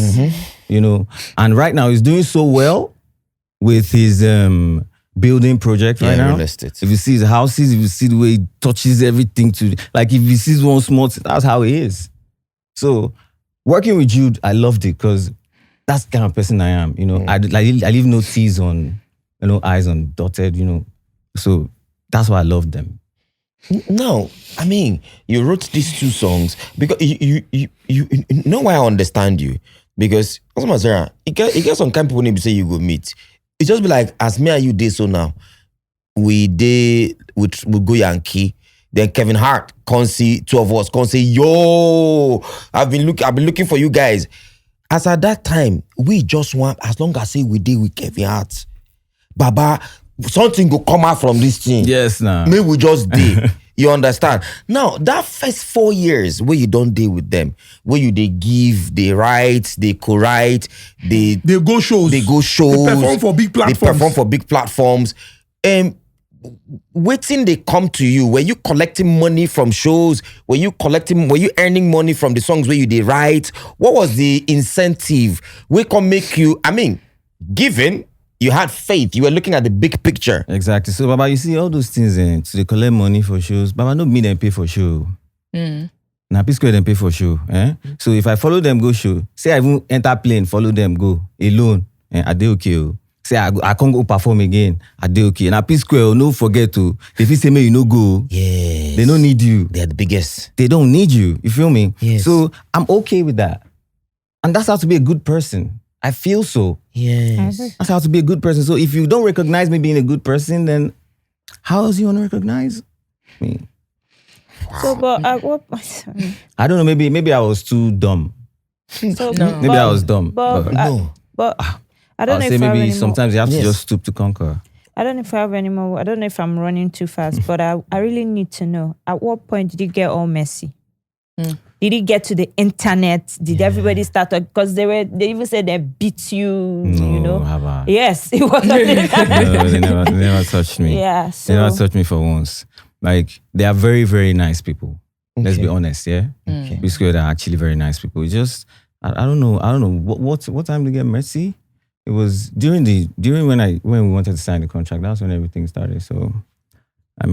And right now he's doing so well with his building project right now.
Real estate.
If you see his houses, if you see the way he touches everything if he sees one small, that's how he is. So working with Jude, I loved it because that's the kind of person I am. I leave no T's on, I's on dotted. So that's why I love them.
No, I mean, you wrote these two songs because you know why I understand you. Because Sarah, it gets some kind of people need to say you go meet. It just be like, as me and you did so now, we go Yankee. Then Kevin Hart can't see two of us, can't say, yo, I've been looking for you guys. As at that time, we just want, as long as say we did with Kevin Hart, Baba, something go come out from this thing.
Yes, nah.
Maybe we just did. You understand? Now, that first 4 years where you don't deal with them, where they give, they write, they co-write, they
go shows.
They
perform for big platforms.
Waiting they come to you. Were you collecting money from shows? Were you earning money from the songs where they write? What was the incentive? We can make you, given you had faith, you were looking at the big picture.
Exactly. So, Baba, you see all those things, so they collect money for shows. Baba, no me them pay for show. Now, P Square them pay for show. So if I follow them go show, say I even enter plane, follow them go alone, I do okay. Say I can't go perform again, I do okay. Now P Square, no forget to, if you say me, you no go.
Yes.
They don't need you.
They're the biggest.
They don't need you. You feel me?
Yes.
So I'm okay with that. And that's how to be a good person. I feel so.
Yes.
That's how to be a good person. So if you don't recognize me being a good person, then how else you want to recognize me?
So, but at what
I don't know. Maybe I was too dumb.
So,
Maybe I was dumb.
But I don't
I'll
know
say
if I have
maybe
any
sometimes you have to
Yes.
just stoop to conquer.
I don't know if I have any more. I don't know if I'm running too fast, but I really need to know, at what point did it get all messy? Did it get to the internet? Did everybody start? Because they even said they beat you.
No, have I?
Yes, it was.
No, they never touched me.
Yeah,
They never
so
touched me for once. Like, they are very, very nice people. Let's be honest, yeah?
Okay.
P Square are actually very nice people. It's just, I don't know what time to get messy. It was during when we wanted to sign the contract. That's when everything started. So, I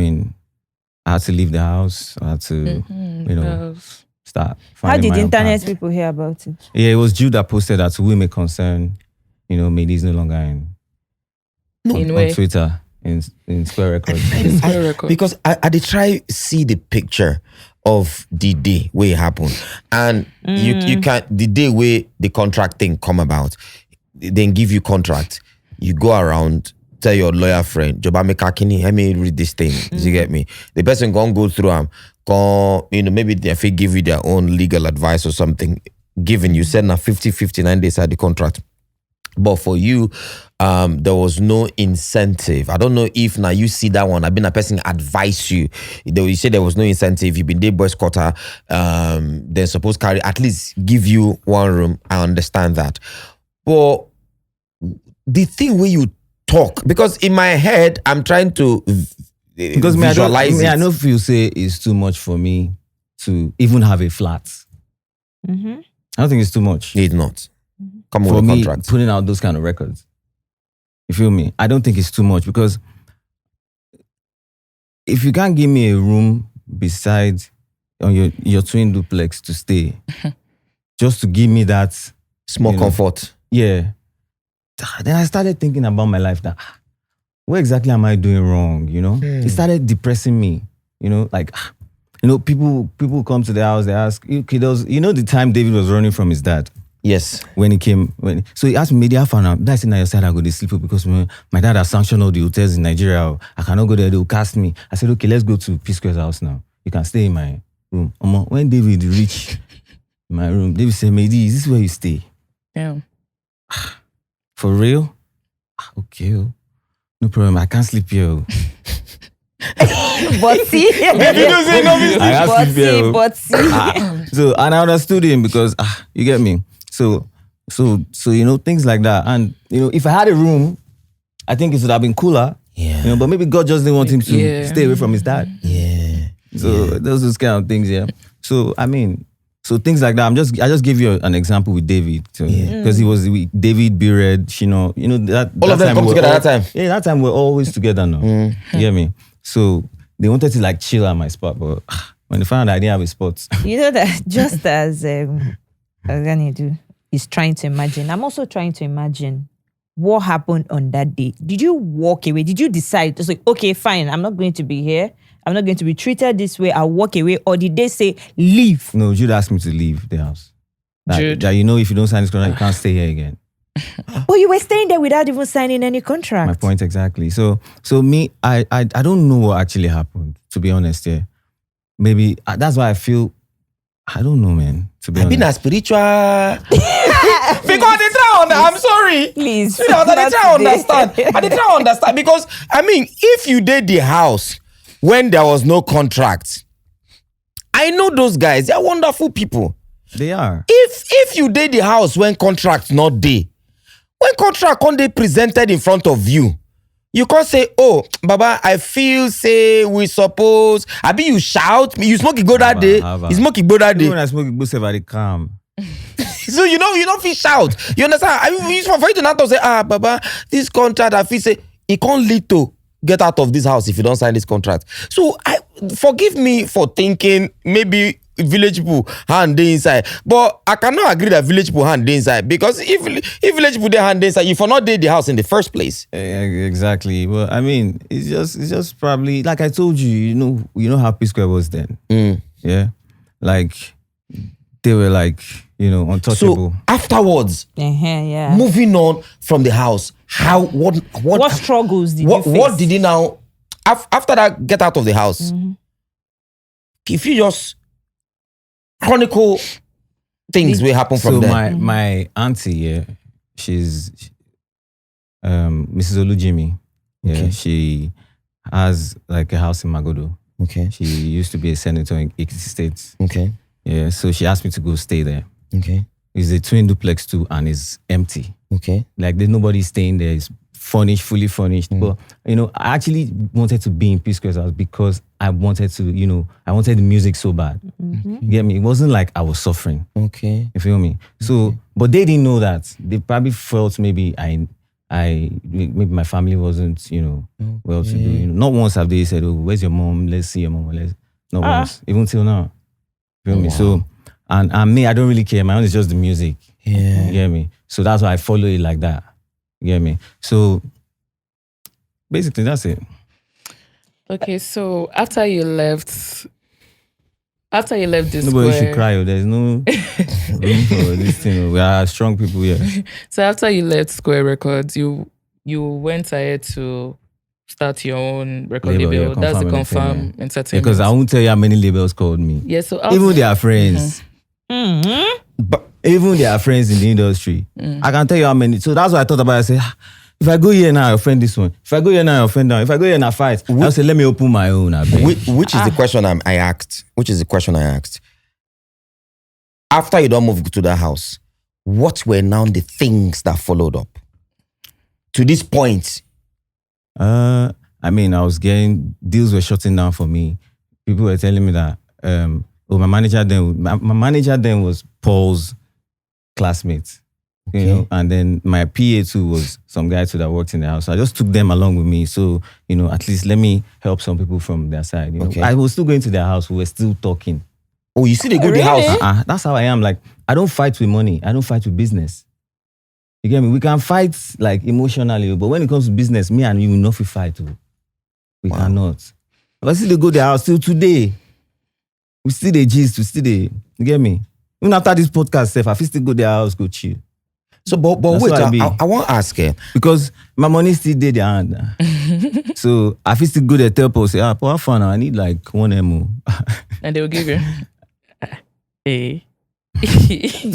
had to leave the house. I had to, start.
how
finding
did
my own
internet
path.
people hear about it?
Yeah, it was Jude that posted that to whom it concern, Made is no longer
In
on
way.
Twitter, in Square Records.
Square Records.
Because I did try see the picture of the day where it happened, and you can the day where the contract thing come about, then give you contract, you go around, tell your lawyer friend, Joba Mekakini, let me read this thing. You get me? The person gonna go through maybe they give you their own legal advice or something. Given you said now 59 days had the contract. But for you, there was no incentive. I don't know if now you see that one. I've been a person advise you. You say there was no incentive. You've been day boys quarter. They're supposed to carry at least give you one room. I understand that. But the thing where you talk, because in my head, I'm trying to
Because
visualize
I know if you say it's too much for me to even have a flat. I don't think it's too much.
It's not. Come on,
For
with
me,
contract.
putting out those kind of records. You feel me? I don't think it's too much because if you can't give me a room beside on your twin duplex to stay, just to give me that
Small comfort.
Yeah. Then I started thinking about my life. That what exactly am I doing wrong? It started depressing me. People come to the house. They ask, okay, the time David was running from his dad.
Yes.
When he came, so he asked me, "Media fan, that's in your side. I go to sleep because my dad has sanctioned all the hotels in Nigeria. I cannot go there. They'll cast me." I said, "Okay, let's go to P Square's house now. You can stay in my room." When David reached my room, David said, "Mehdi, is this where you stay?"
Yeah.
For real? Okay. No problem. I can't sleep here.
But see, but see.
So, and I understood him because you get me. So things like that. And if I had a room, I think it would have been cooler.
Yeah.
But maybe God just didn't want him to stay away from his dad.
Yeah.
So those kind of things. Yeah. So so things like that. I just gave you an example with David, because he was with David, B-Red, that
All of them come together at that time.
Yeah, that time we're always together now. You get me? So they wanted to chill at my spot, but when they found out I didn't have a spot.
You know that just as Nedu is trying to imagine, I'm also trying to imagine what happened on that day. Did you walk away? Did you decide just okay, fine, I'm not going to be here. I'm not going to be treated this way. I'll walk away. Or did they say, leave?
No, Jude asked me to leave the house.
Jude.
That if you don't sign this contract, you can't stay here again.
But you were staying there without even signing any contract.
My point exactly. So me, I don't know what actually happened, to be honest. Yeah, maybe that's why I feel. I don't know, man. To be honest,
Been a spiritual. Because they try I'm sorry.
Please.
I they try to understand because if you did the house when there was no contract, I know those guys. They are wonderful people.
They are.
If you did the house when contract not day, when contract on they presented in front of you, you can't say, "Oh, Baba, I feel say we suppose." I be you shout, you smoke it go that day. You smoke it go that day.
When I smoke it go, very calm.
So you don't feel shout. You understand? I mean, for you to not say, Baba, this contract, I feel say it can't lead to get out of this house if you don't sign this contract. So forgive me for thinking maybe village people hand they inside, but I cannot agree that village people hand they inside, because if village people they hand they inside, you for not did the house in the first place.
Exactly. Well, it's just probably like I told you. You know how P Square was then. Yeah, they were untouchable.
So afterwards,
yeah.
moving on from the house, what
struggles did you face?
What did he now after that get out of the house? If you just chronicle things will happen from there.
So my auntie, she's Mrs. Olujimi. Yeah, okay. She has a house in Magodo.
Okay.
She used to be a senator in Ekiti State.
Okay.
Yeah, so she asked me to go stay there.
Okay.
It's a twin duplex too, and it's empty.
Okay.
There's nobody staying there. It's furnished, fully furnished. But I actually wanted to be in P Square's house because I wanted to, I wanted the music so bad. You get me? It wasn't like I was suffering.
Okay.
You feel me? So, but they didn't know that. They probably felt maybe maybe my family wasn't, well to do. Not once have they said, "Oh, where's your mom? Let's see your mom." Not once, even till now. You feel me? So, and me, I don't really care. My own is just the music.
Yeah.
You get me? So that's why I follow it like that. You get me? So basically, that's it.
Okay, so after you left this
nobody
square,
should cry. There's no room for this thing. We are strong people here.
So after you left Square Records, you went ahead to start your own record label. That's the Confirm Entertainment.
Because I won't tell you how many labels called me.
Yeah, so
even their friends. But even their friends in the industry. I can tell you how many. So that's what I thought about. I said, if I go here now, I offend this one. If I go here now, I offend that one. If I go here and I fight, I'll say, let me open my own.
Which is the question I asked? Which is the question I asked? After you don't move to that house, what were now the things that followed up? To this point.
I was getting, deals were shutting down for me. People were telling me that, my manager then was Paul's classmate.
Okay.
And then my PA too was some guy too that worked in the house. So I just took them along with me. So, at least let me help some people from their side.
Okay.
I was still going to their house. We were still talking.
Oh, you see they go the house.
That's how I am. Like, I don't fight with money. I don't fight with business. You get me? We can fight like emotionally, but when it comes to business, me and you will not fight. We cannot. But still they go their house till today. We still the gist, you get me? Even after this podcast, I still go their house, go chill.
So, but wait, I want to ask her.
Because my money still there their hand. So I still go there, tell people, say, for fun, I need like 1 MO.
And they will give you. Hey.
You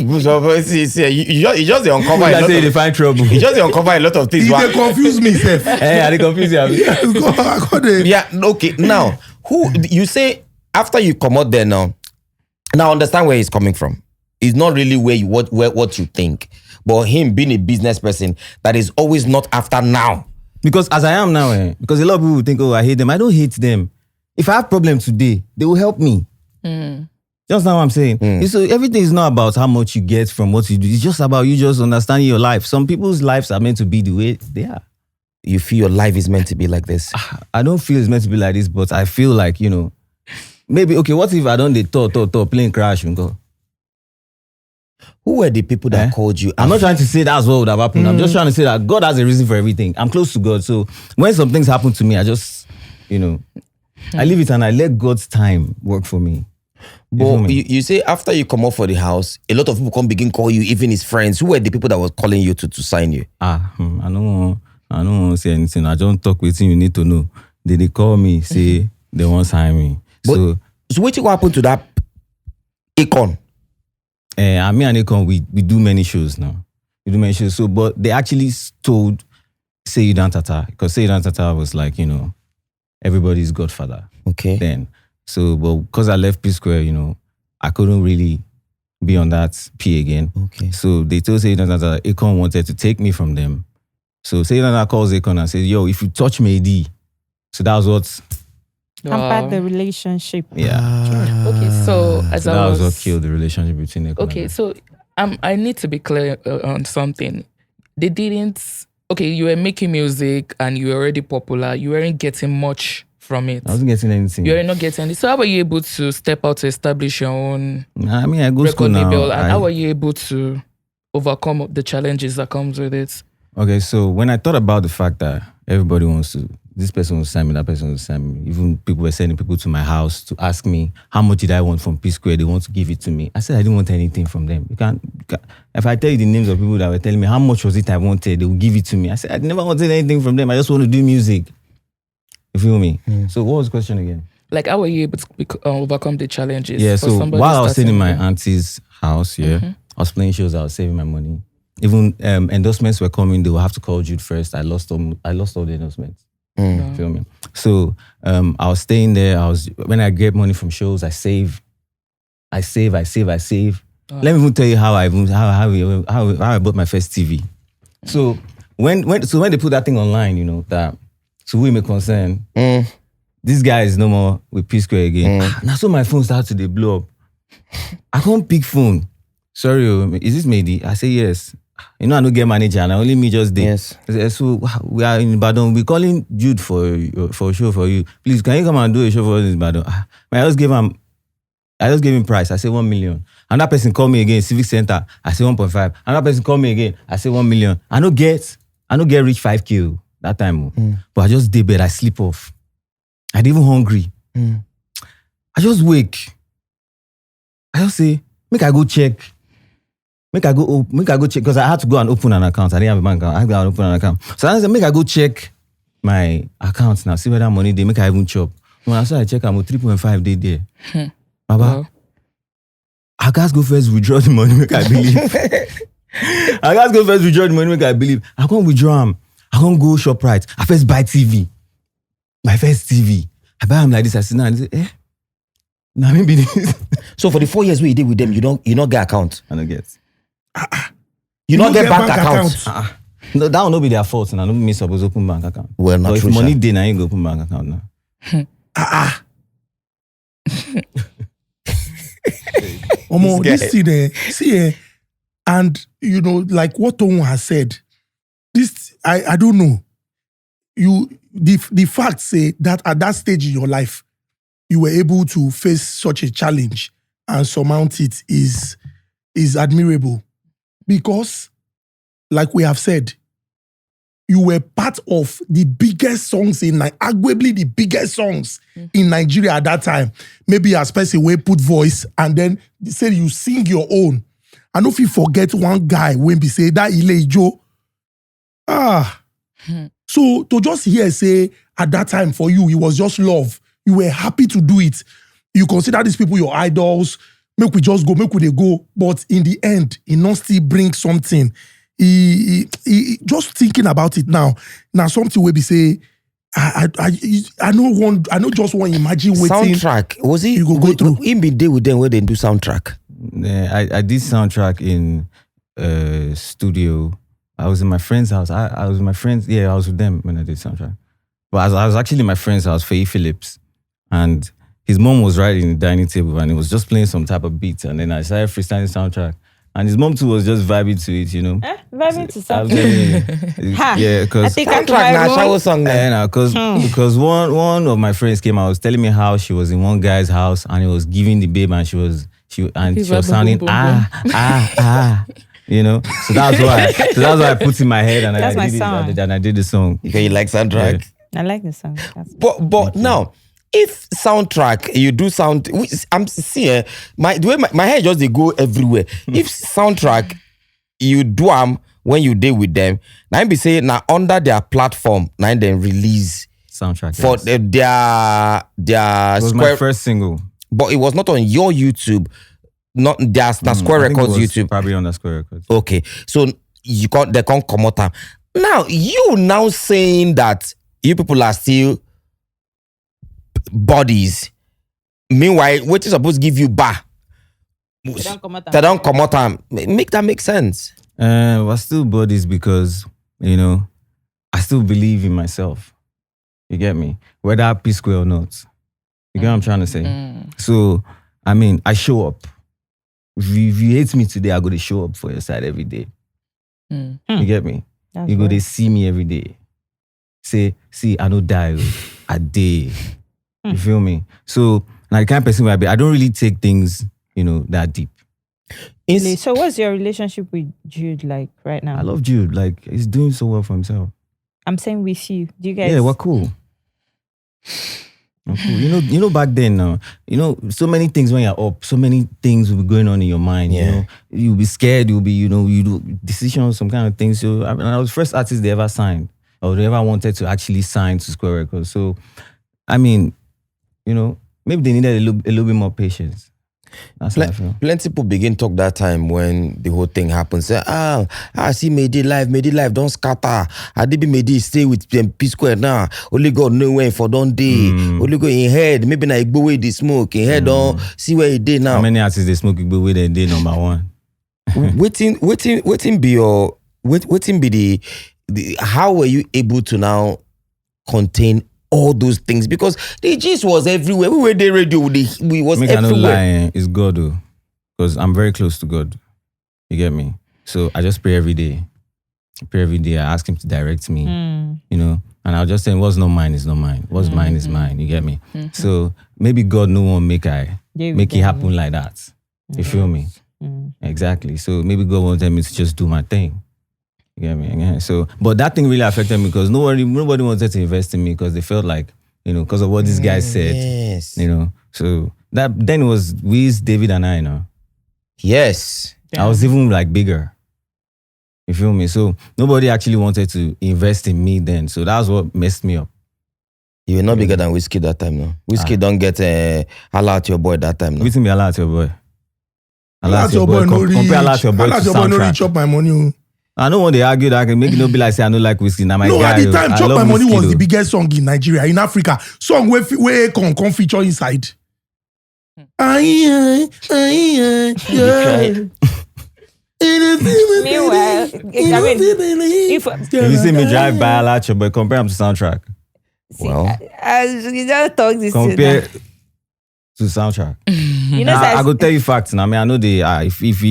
just uncover a lot
they find trouble.
You just uncover a lot of things.
They confuse me, Seth.
Hey, they confuse you.
Yeah, okay. Now, who you say after you come out there now understand where he's coming from. It's not really where you what you think. But him being a business person that is always not after now.
Because as I am now, because a lot of people think, I hate them. I don't hate them. If I have problems today, they will help me. Just now what I'm saying. So everything is not about how much you get from what you do. It's just about you just understanding your life. Some people's lives are meant to be the way they are.
You feel your life is meant to be like this?
I don't feel it's meant to be like this, but I feel like, maybe, okay, what if I don't plane crash and go?
Who were the people that called you?
I'm not trying to say that's what would have happened. I'm just trying to say that God has a reason for everything. I'm close to God. So when some things happen to me, I just, I leave it and I let God's time work for me.
But you say after you come off for the house, a lot of people come begin call you, even his friends. Who were the people that were calling you to sign you?
I don't want to say anything. I don't talk with you. You need to know. They call me, say they want to sign me.
So what happened to that icon?
Me and Akon, we do many shows now. We do many shows. So, but they actually told Say You Dan Tata, because Say You Dan Tata was like, everybody's godfather.
Okay.
Then, so, but because I left P Square, I couldn't really be on that P again.
Okay.
So they told Say You Dan Tata, Akon wanted to take me from them. So Say You Dan Tata calls Akon and says, yo, if you touch me, so that was what...
Hampered the relationship.
Yeah.
Okay, so
that was what killed the relationship between Akon.
Okay, so I need to be clear on something. They didn't. Okay, you were making music and you were already popular. You weren't getting much from it.
I wasn't getting anything.
You were not getting anything. So how were you able to step out to establish your own?
I mean, I go school now.
And how were you able to overcome the challenges that comes with it?
Okay, so when I thought about the fact that everybody wants to. This person will sign me, that person will sign me. Even people were sending people to my house to ask me, how much did I want from P Square? They want to give it to me. I said, I didn't want anything from them. You can't. If I tell you the names of people that were telling me how much was it I wanted, they will give it to me. I said, I never wanted anything from them. I just want to do music. You feel me? So what was the question again?
Like, how were you able to overcome the challenges?
Yeah, so while I was staying in my auntie's house, I was playing shows, I was saving my money. Even endorsements were coming, they will have to call Jude first. I lost all the endorsements. Feel me? So I was staying there. When I get money from shows, I save. Let me even tell you how I bought my first TV. So when they put that thing online, that so we may concern. This guy is no more with P Square again. Now so my phone started to blow up. I can't pick phone. Sorry, is this Mehdi? I say yes. I don't get manager and only me just did.
Yes.
So we are in Ibadan. We're calling Jude for a show for you. Please, can you come and do a show for us in Ibadan? I just gave him price. I say 1 million. Another person called me again, Civic Center. I say 1.5. Another person called me again. I say 1 million. I don't get reach 5K that time. But I just did bed. I sleep off. I didn't even hungry. I just wake. I just say, make I go check. Make I go check, because I had to go and open an account. I didn't have a bank account. I had to go and open an account. So I said, make I go check my account now, see whether money they make I even chop. When I check, I'm 3.5 day there. Baba, I guys go first withdraw the money, make I believe. I can't withdraw them. I can't go ShopRite. I first buy TV. My first TV. I buy them like this. I sit down and say, now maybe this.
So for the 4 years we did with them, you don't get account.
I don't get.
You don't get bank account.
No, that will not be their fault. And I don't miss supposed to open bank account.
Well, not
but
true.
If money day, now you go open bank account now.
This see, and like what Tomo has said, this I don't know. The facts say that at that stage in your life, you were able to face such a challenge and surmount it is admirable. Because, like we have said, you were part of the biggest songs arguably the biggest songs in Nigeria at that time. Maybe as person where put voice and then they say you sing your own. I know if you forget one guy when we say that Ile Ijo. So to just hear say at that time for you, it was just love. You were happy to do it. You consider these people your idols. Make we just go, make we they go. But in the end, it not still bring something. He just thinking about it now something where we say I know just want imagine waiting.
Soundtrack was it?
You go through.
In be there with them where they do soundtrack.
I did soundtrack in studio. I was in my friend's house. I was with my friends. Yeah, I was with them when I did soundtrack. But I was actually in my friend's house, Faye Phillips, and his mom was riding the dining table and he was just playing some type of beat, and then I started freestyling soundtrack. And his mom too was just vibing to it, you know.
Vibing to something.
Yeah, because
I think I'm my
shower song.
Because one of my friends came out, was telling me how she was in one guy's house and he was giving the babe and she was sounding you know. So that's why I put in my head and I did the song.
Okay, you like soundtrack?
Yeah.
I like the song.
But now, if soundtrack you do sound, I'm seeing the way my head just they go everywhere. If soundtrack you do when you deal with them, now be saying now under their platform, now then release
soundtrack
for
yes.
their
it was my first single,
but it was not on your YouTube. Not there's Square Records YouTube.
Probably on the Square Records.
Okay, so they can't come out. Now you saying that you people are still bodies. Meanwhile, what is supposed to give you ba? They don't come out. Make that make sense.
We're still bodies because you know I still believe in myself. You get me? Whether P Square or not. You get what I'm trying to say? So I mean, I show up. If you hate me today, I go to show up for your side every day. You get me?
That's
you go
right.
to see me every day. Say, see, I don't die a day. You feel me? So, like the kind of person where I don't really take things, you know, that deep.
So what's your relationship with Jude like right now?
I love Jude. Like, he's doing so well for himself.
I'm saying with you. Do you guys?
Yeah, we're cool. We're cool. You know, back then, you know, so many things when you're up, so many things will be going on in your mind.
Yeah.
You know, you'll be scared. You'll be, you know, you do decisions, some kind of things. So I was the first artist they ever signed, or they ever wanted to actually sign to Square Records. So, I mean, you know, maybe they needed a little bit more patience. That's how I feel.
Plenty people begin talk that time when the whole thing happens. Say, I see Made It Live, don't scatter. I did be Made It stay with them P Square now. Only God know when for don't day. Only go in head. Maybe na go away the smoke. In head don't see where he did now.
How many artists they smoke go away they day number one?
waiting be your waiting be the how were you able to now contain all those things, because the gist was everywhere. We were there radio. We was
Make I no
everywhere.
lie, it's God though, because I'm very close to God. You get me? So I just pray every day. I ask Him to direct me. You know, and I'll just say, what's not mine is not mine. What's mine is mine. You get me? So maybe God no one make it happen like that. You feel me? Exactly. So maybe God wanted me to just do my thing. You get me? Yeah. So, but that thing really affected me because nobody wanted to invest in me because they felt like, you know, because of what this guy said.
Yes.
You know, so that then it was Wiz, David, and I. You know,
Yes.
I was even like bigger. You feel me? So nobody actually wanted to invest in me then. So that's what messed me up.
You were not bigger than Whiskey that time, no. Whiskey don't get holla at your boy that time, no.
Waiting me allow your boy.
Allow your boy no reach.
Compare allow your boy to
Allow your boy no
soundtrack.
reach up my money.
I don't want to argue that I can make it no be like say I don't like Whiskey. Now my
No,
guy,
at the time,
I
Chop
love
My Money
Whiskey
was the
though.
biggest song in Nigeria, in Africa. Song where can feature inside. Yeah.
Meanwhile, if
If you see me drive by allow your boy, compare him to soundtrack.
Well,
you just talk this
Compare to soundtrack.
you know,
I go tell you facts now. I mean, I know the if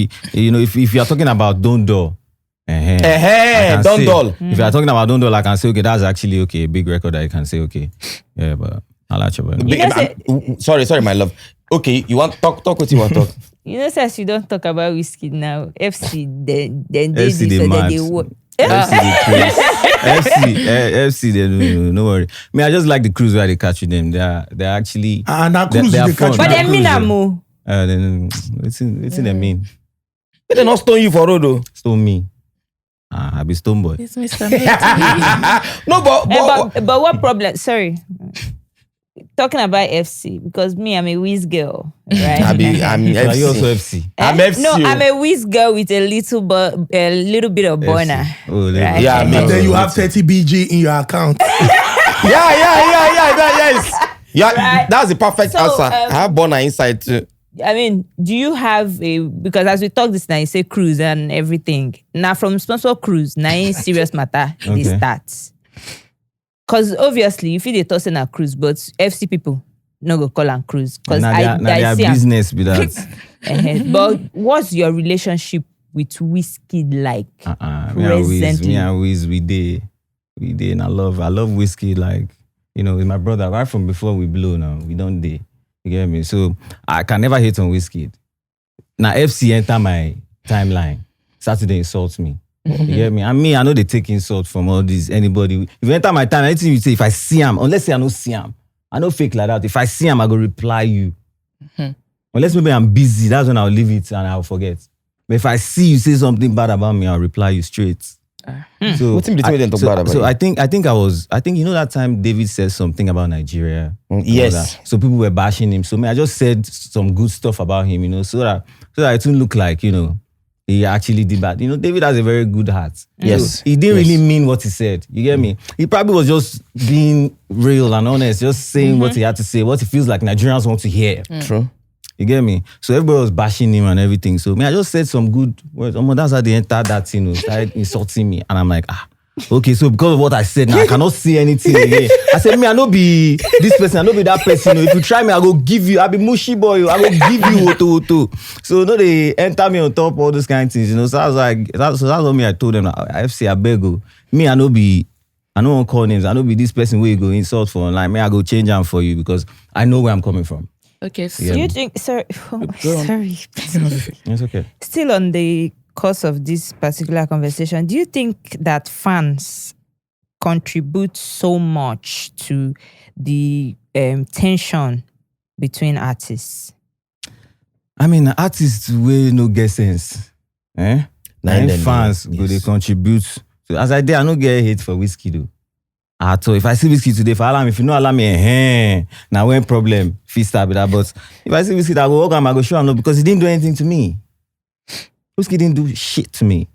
you are talking about Don't Doll,
Don't Doll.
If you are talking about Don't Doll, I can say okay, that's actually okay, a big record that you can say okay, yeah, but I like your boy.
Sorry, my love. Okay, you want talk what you want to talk.
You know, since you don't talk about whiskey now, FC, then they do
FC they
so
mad.
that they work.
FC they craze. FC they no worry. Me, I just like the cruise where they catch with them. They're actually
And that
they-
cruise
they are
they catch
fun.
But
na
then
cruise,
me
eh.
mo.
then it's in them mean.
They not stone you for road though.
Stone me. I be stone boy.
It's Mr. Nate.
No,
But what problem? Sorry. Talking about FC, because me, I'm a whiz girl, right?
I'm
Are you also
FC.
FC?
I'm FC.
No, I'm a whiz girl with a little bit of burner.
Oh,
Right.
Yeah, I mean,
And then you have 30 BG in your account.
yes. Yeah,
Right.
that's the perfect
So,
answer. I have Bonner inside too.
I mean, do you have because as we talk this now, you say cruise and everything. Now from sponsor cruise, now in serious matter,
Okay.
it starts. Because obviously, if you tossing a cruise, but FC people no go call and cruise. Because
Now their
see am.
business be that.
But what's your relationship with whiskey like?
Me and Wiz, we did, and I love whiskey. Like, you know, with my brother, right from before we blow now, we don't day. You get me? So I can never hate on whiskey. Now FC enter my timeline. Saturday insults me. You get me? And me, I know they take insult from all these anybody. If you enter my time, anything you say, if I see him, unless I don't see him, I don't fake like that. If I see him, I go reply you. Unless maybe I'm busy, that's when I'll leave it and I'll forget. But if I see you say something bad about me, I'll reply you straight. So
What's in between them talk bad about
so
you?
I think you know that time David said something about Nigeria. and all
yes.
that. So people were bashing him. So I just said some good stuff about him, you know, so that it wouldn't look like, you know, he actually did bad. You know, David has a very good heart.
Yes.
So he didn't really mean what he said. You get me? He probably was just being real and honest, just saying what he had to say, what he feels like Nigerians want to hear.
True.
You get me? So everybody was bashing him and everything. So I just said some good words. That's how they entered that, you know, started insulting me. And I'm like, okay, so because of what I said now, I cannot say anything again. I said, I no be this person, I no be that person. If you try me, I go give you, I be mushy boy, I go give you oto. So no, they enter me on top, all those kind of things, you know. So I was like, that's what me I told them. FC, I beg you. Me, I no want call names. I no be this person where you go insult for online. Me, I go change them for you because I know where I'm coming from.
Okay, so
Do you think, sorry, sorry.
It's okay.
Still on the course of this particular conversation, do you think that fans contribute so much to the tension between artists?
I mean, artists will no get sense.
Nah,
Nine
then,
fans
yes.
go they contribute. So as I did, I no get hate for whiskey though. At all. If I see whiskey today, if you know allow me, now when problem, fist start with that. But if I see whiskey, I go, okay, I go show him no because he didn't do anything to me. Whiskey didn't do shit to me.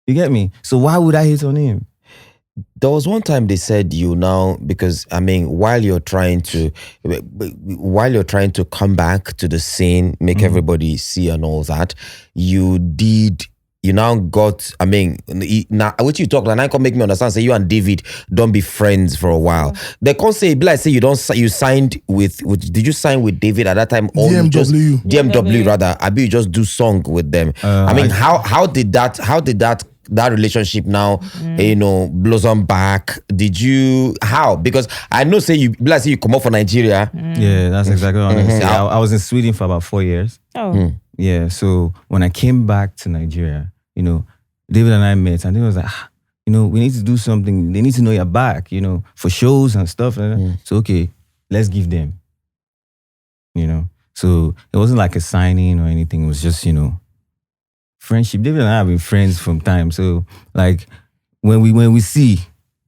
You get me? So why would I hate on him?
There was one time they said you now, because I mean, while you're trying to come back to the scene, make everybody see and all that, you now got, I mean, now what you talk, and I can make me understand, say you and David don't be friends for a while. They can't say, like, say you signed with, did you sign with David at that time? Or you just,
DMW.
DMW rather, Abi you just do song with them. I mean, how did that relationship now, you know, blossom back? How? Because I know, say you come up from Nigeria.
Yeah, that's exactly what I'm saying. I was in Sweden for about 4 years.
Oh.
Yeah, so when I came back to Nigeria, you know, David and I met, and he was like, you know, we need to do something. They need to know you're back, you know, for shows and stuff. So, okay, let's give them, you know. So it wasn't like a signing or anything. It was just, you know, friendship. David and I have been friends from time. So, like, when we see,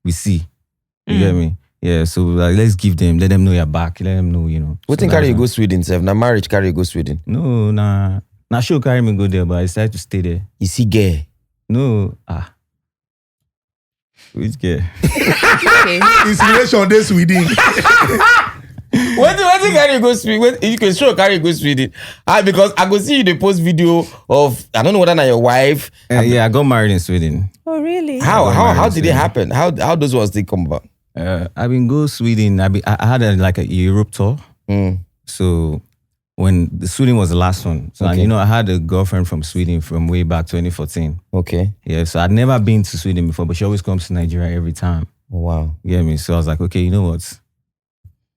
we see. You get me? Yeah, so like, let's give them, let them know you're back. Let them know, you know.
What
So
thing carry you
that's
go Sweden, Sef? Now marriage carry you go Sweden.
No, nah. Now she'll carry me go there, but I decided to stay there.
You see gay.
No, which girl?
okay.
Inspiration this within.
What carry you go Sweden? You can show carry you go Sweden. Because I go see you the post video of, I don't know whether na your wife.
Yeah, I got married in Sweden.
Oh, really?
How did it happen? How those ones they come about?
I've been go Sweden. I had a Europe tour. So when the Sweden was the last one, so and, you know, I had a girlfriend from Sweden from way back 2014.
Okay.
Yeah, so I'd never been to Sweden before, but she always comes to Nigeria every time.
Wow.
You get me? So I was like, okay, you know what?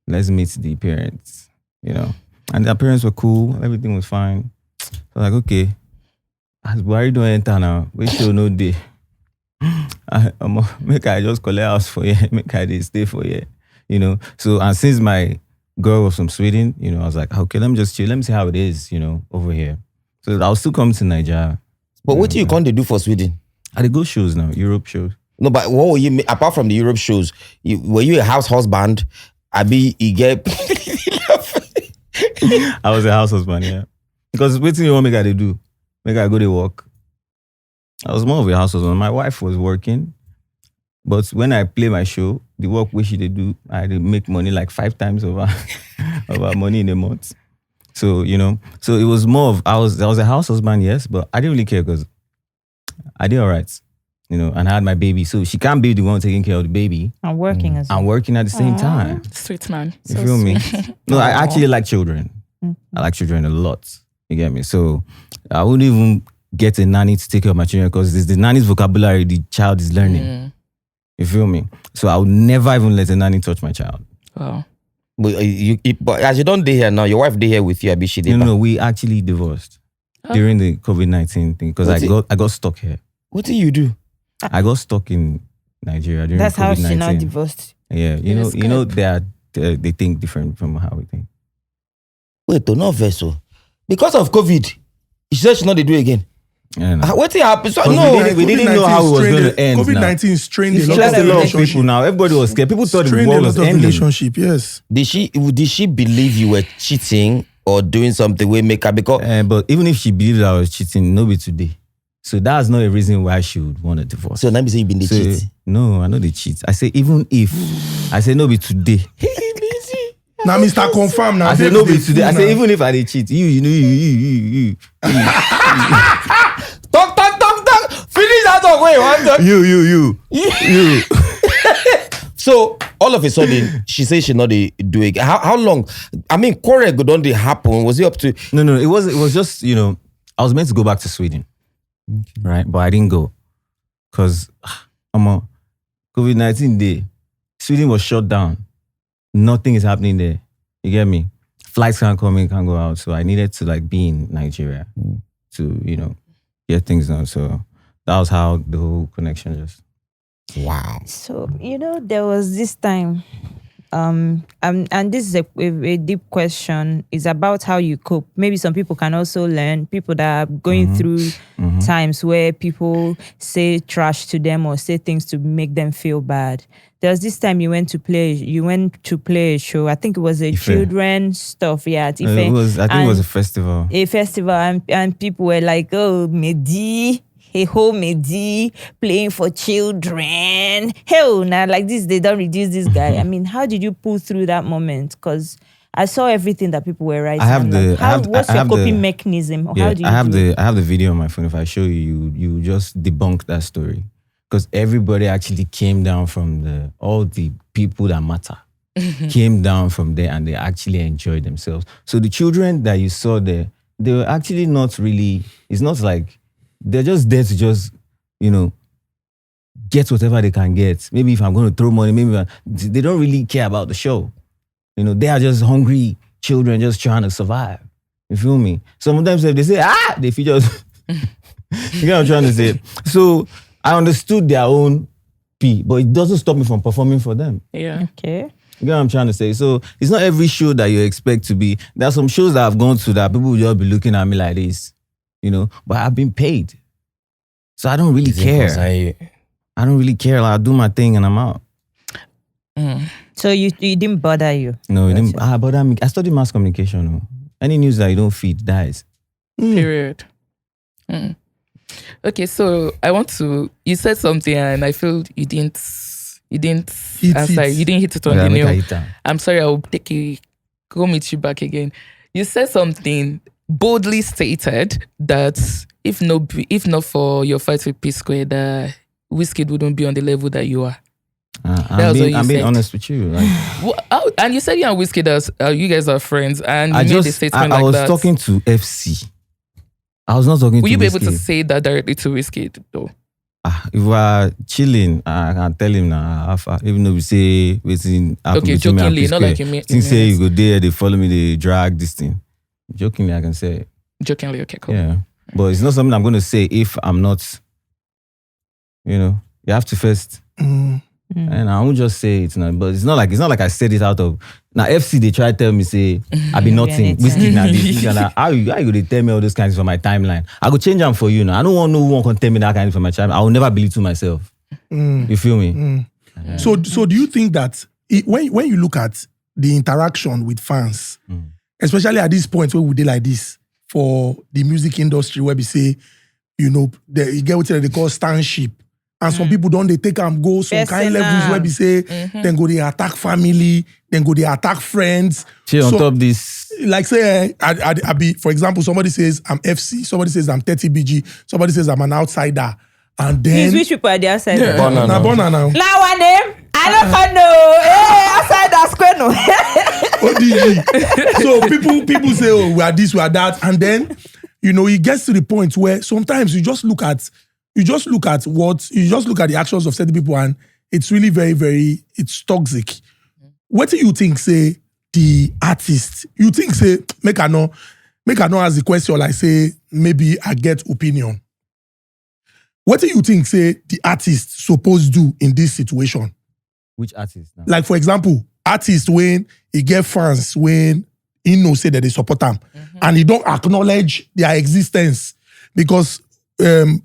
Let's meet the parents. You know. And their parents were cool. Everything was fine. So I was like, okay, as Buhari don't enter now, we should know day. Make I just collect house for you. Make I stay for you. You know. So and since my girl was from Sweden, you know, I was like, okay, let me just chill. Let me see how it is, you know, over here. So I'll still come to Nigeria.
But what do you can't do for Sweden?
I go shows now, Europe shows.
No, but what were you, apart from the Europe shows, were you a house husband? You get...
I was a house husband, yeah. Because what do you want me to do? Make I go to work. I was more of a house husband. My wife was working. But when I play my show, the work which she did do, I did make money like 5 times over money in a month. So, you know, so it was more of, I was a house husband, yes, but I didn't really care because I did all right, you know, and I had my baby. So she can't be the one taking care of the baby.
I'm working as well.
I'm working at the same time.
Sweet man.
You feel me? No, I actually like children. I like children a lot. You get me? So I wouldn't even get a nanny to take care of my children because it's the nanny's vocabulary the child is learning. You feel me? So I would never even let a nanny touch my child.
Wow.
But as you don't stay here now, your wife stay here with you. Abi she
No, we actually divorced during the COVID-19 thing because I got stuck here.
What do you do?
I got stuck in Nigeria during
That's
COVID-19.
how she now divorced.
Yeah, you know they think different from how we think.
Wait, not vessel. Because of COVID, she said she not they do again.
Yeah,
what happened? So,
we didn't know how it was going to end.
COVID-19 strained
It's
a lot
just
of
a lot of
relationship.
people now. Everybody was scared. People thought the
Strained a
world
lot
was
of
ending.
relationship, yes.
Did she believe you were cheating or doing something we make her because
But even if she believed I was cheating, nobody today. So that's not a reason why she would want a divorce.
so now be say you been the cheat.
No, I know they cheat. I say even if I say no be today.
Now, Mr. Confirm now.
I say no be today. I say even if I dey cheat, you.
Talk. Finish that talk. Wait, one talk.
You.
So all of a sudden, she says she not do it. How long? I mean, quarrel go don't happen. Was it up to?
No. It was just, you know, I was meant to go back to Sweden, right? But I didn't go because COVID-19 day, Sweden was shut down. Nothing is happening there. You get me? Flights can't come in, can't go out. So I needed to like be in Nigeria to, you know, get things done. So that was how the whole connection just.
Wow.
So, you know, there was this time, and this is a deep question, is about how you cope. Maybe some people can also learn, people that are going through times where people say trash to them or say things to make them feel bad. There was this time you went to play a show. I think it was a children's stuff, yeah. At Ife.
I think it was a festival.
A festival, and people were like, oh, Medi, hey ho, Medi, playing for children. Hell, now like this, they don't reduce this guy. I mean, how did you pull through that moment? Because I saw everything that people were writing. What's your coping mechanism? Or how do you
I have the video on my phone. If I show you just debunk that story. Because everybody actually came down from all the people that matter came down from there and they actually enjoyed themselves. So the children that you saw there, they were actually not really, it's not like, they're just there to just, you know, get whatever they can get. Maybe if I'm going to throw money, they don't really care about the show. You know, they are just hungry children just trying to survive. You feel me? Sometimes if they say, they feel just, you know what I'm trying to say? So, I understood their own P, but it doesn't stop me from performing for them.
Yeah.
Okay.
You get what I'm trying to say? So it's not every show that you expect to be. There are some shows that I've gone to that people will just be looking at me like this, you know, but I've been paid. So I don't really care. I don't really care. Like, I do my thing and I'm out.
So you didn't bother you?
No, it didn't bother me. I studied mass communication. No. Any news that you don't feed dies.
Period. Okay, so you said something and I feel you didn't answer. You didn't hit it on the nail. I'm sorry, I will go meet you back again. You said something boldly stated that if not for your fight with P Square, that Wizkid wouldn't be on the level that you are.
I'm being honest with you. Like,
and you said you and Wizkid you guys are friends, and you made a statement
I was
that.
talking to FC. I was not talking to
Will you be able
Wizkid.
to say that directly to Wizkid though?
If we are chilling, I can tell him now. Even though we say waiting.
Okay, jokingly, not like you mean.
Things say you go there, they follow me, they drag this thing. Jokingly, I can say.
Jokingly, okay, cool.
Yeah, but it's not something I'm going to say if I'm not. You have to first. And I won't just say it now, but it's not like I said it out of now. FC they try to tell me say I be nothing. Whiskey now this. How you go they tell me all those kinds for my timeline? I go change them for you now. I don't want no one can tell me that kind of for my timeline. I will never believe to myself. You feel me?
Yeah. So do you think that when you look at the interaction with fans, especially at this point where we did like this for the music industry, where we say, you get what they call stanship. And some people don't they take and go some kind levels where we say then go they attack family, then go they attack friends.
On top this,
like say I be, for example, somebody says I'm FC, somebody says I'm 30 BG, somebody says I'm an outsider, and then
which people are the outsider?
Yeah, Bona now.
Now one name I don't know. Hey, outsider square no.
So people say, oh, we are this, we are that, and then it gets to the point where sometimes you just look at the actions of certain people and it's really very, very, it's toxic. What do you think, say, the artist, you think, say, make I know ask the question, like say, maybe I get opinion. What do you think, say, the artist supposed to do in this situation?
Which artist? Now?
Like, for example, artist when he get fans, when he know say that they support them, and he don't acknowledge their existence because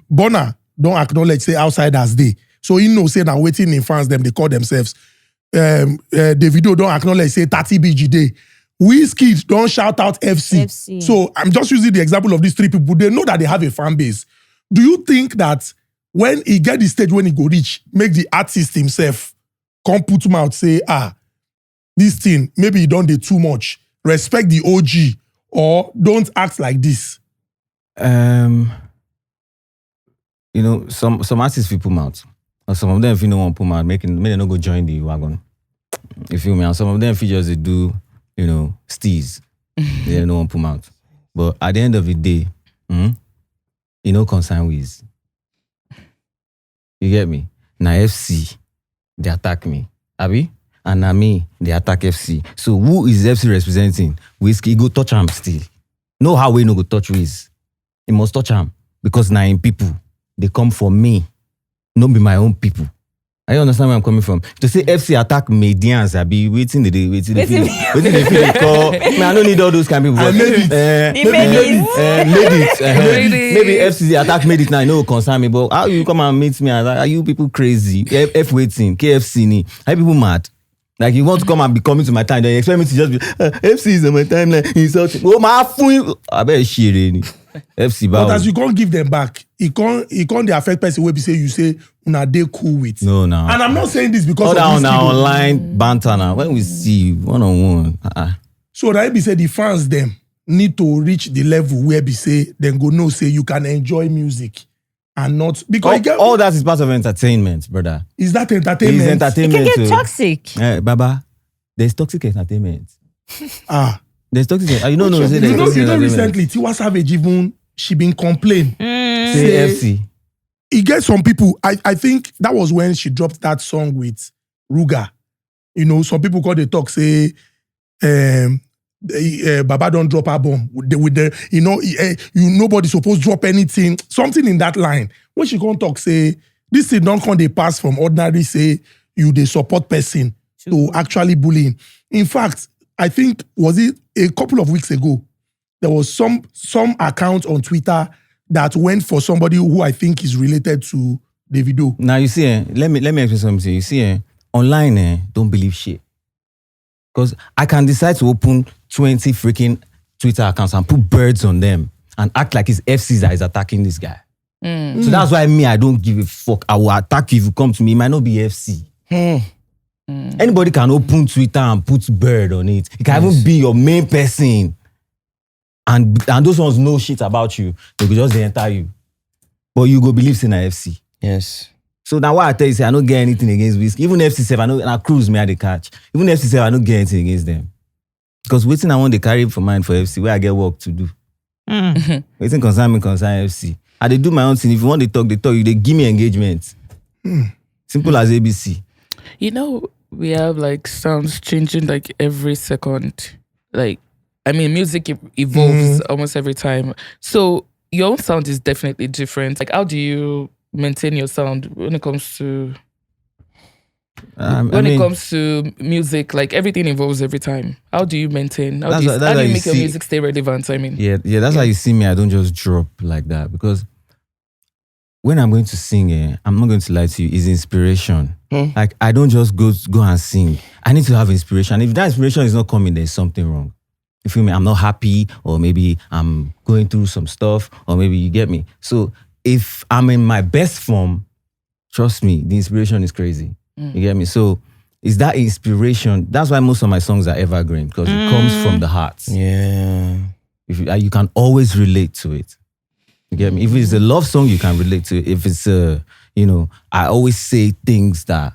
Bona don't acknowledge say outsiders they. So he know say now waiting in fans them they call themselves. Davido don't acknowledge say 30 BG day. Wizkid don't shout out FC. So I'm just using the example of these three people. They know that they have a fan base. Do you think that when he get the stage when he go reach, make the artist himself come put him out say this thing maybe he don't do too much. Respect the OG or don't act like this.
Some artists will put them out. Or some of them if you don't want to put them out, make them not go join the wagon. You feel me? And some of them features they do, steez. They don't want to put them out. But at the end of the day, concern with. You get me? Now FC, they attack me. Abi? And now me, they attack FC. So who is FC representing? Wizkid, go touch him still. No how we no go touch Wiz. He must touch him. Because now in people, they come for me. Not be my own people. I understand where I'm coming from. To say FC attack Medians, I be waiting the day, waiting the feel call. Man, I don't need all those kind of people. Maybe FC attack made it now. No concern me, but how you come and meet me? Are you people crazy? F waiting, KFC ni. Are you people mad? Like you want to come and be coming to my time, then you expect me to just be FC is on my timeline. Insulting. Oh my phone! I bet shit. FC
but as you can't give them back, it can't they affect person where you say una they cool with.
No. And
I'm not saying this because
of this online banter now. When we see you one-on-one.
So that be say the fans them need to reach the level where be say then go no say you can enjoy music and not because
all that is part of entertainment, brother.
Is that entertainment?
It is entertainment.
It can get toxic.
Baba, there's toxic entertainment. There's toxic. You know
recently Tiwa Savage even she been complain.
Say FC.
He gets some people. I think that was when she dropped that song with Ruga. Some people call the talk say, Baba don't drop album with the nobody supposed to drop anything. Something in that line. When she can't talk say this thing don't come they pass from ordinary say you the support person to actually bullying. In fact, I think was it a couple of weeks ago there was some account on Twitter that went for somebody who I think is related to Davido.
Now you see, let me explain something. You see, online, don't believe shit. Because I can decide to open 20 freaking Twitter accounts and put birds on them and act like it's FC that is attacking this guy. So that's why I don't give a fuck. I will attack you if you come to me. It might not be FC. Anybody can open Twitter and put bird on it. It can even be your main person. And those ones know shit about you. They could just enter you. But you go believe in a FC.
Yes.
So now what I tell you, say I don't get anything against Wizkid. Even FC7, I cruise me at the catch. Even FC7, I don't get anything against them. Because waiting I want to carry for mine for FC, where I get work to do. Waiting concern FC. I they do my own thing. If you want to talk, they talk. They give me engagement. Simple as ABC.
You know, we have like sounds changing like every second. Like, I mean, music evolves almost every time. So your own sound is definitely different. Like, how do you maintain your sound when it comes to it comes to music? Like, everything evolves every time. How do you maintain? How do you make your music stay relevant? I mean,
yeah. That's why you see me. I don't just drop like that, because when I'm going to sing, I'm not going to lie to you, it's inspiration. Like, I don't just go and sing. I need to have inspiration. If that inspiration is not coming, there's something wrong. You feel me? I'm not happy, or maybe I'm going through some stuff, or maybe you get me. So if I'm in my best form, trust me, the inspiration is crazy. You get me? So it's that inspiration. That's why most of my songs are evergreen, because it comes from the heart.
Yeah.
If you can always relate to it. You get me? If it's a love song, you can relate to it. If it's I always say things that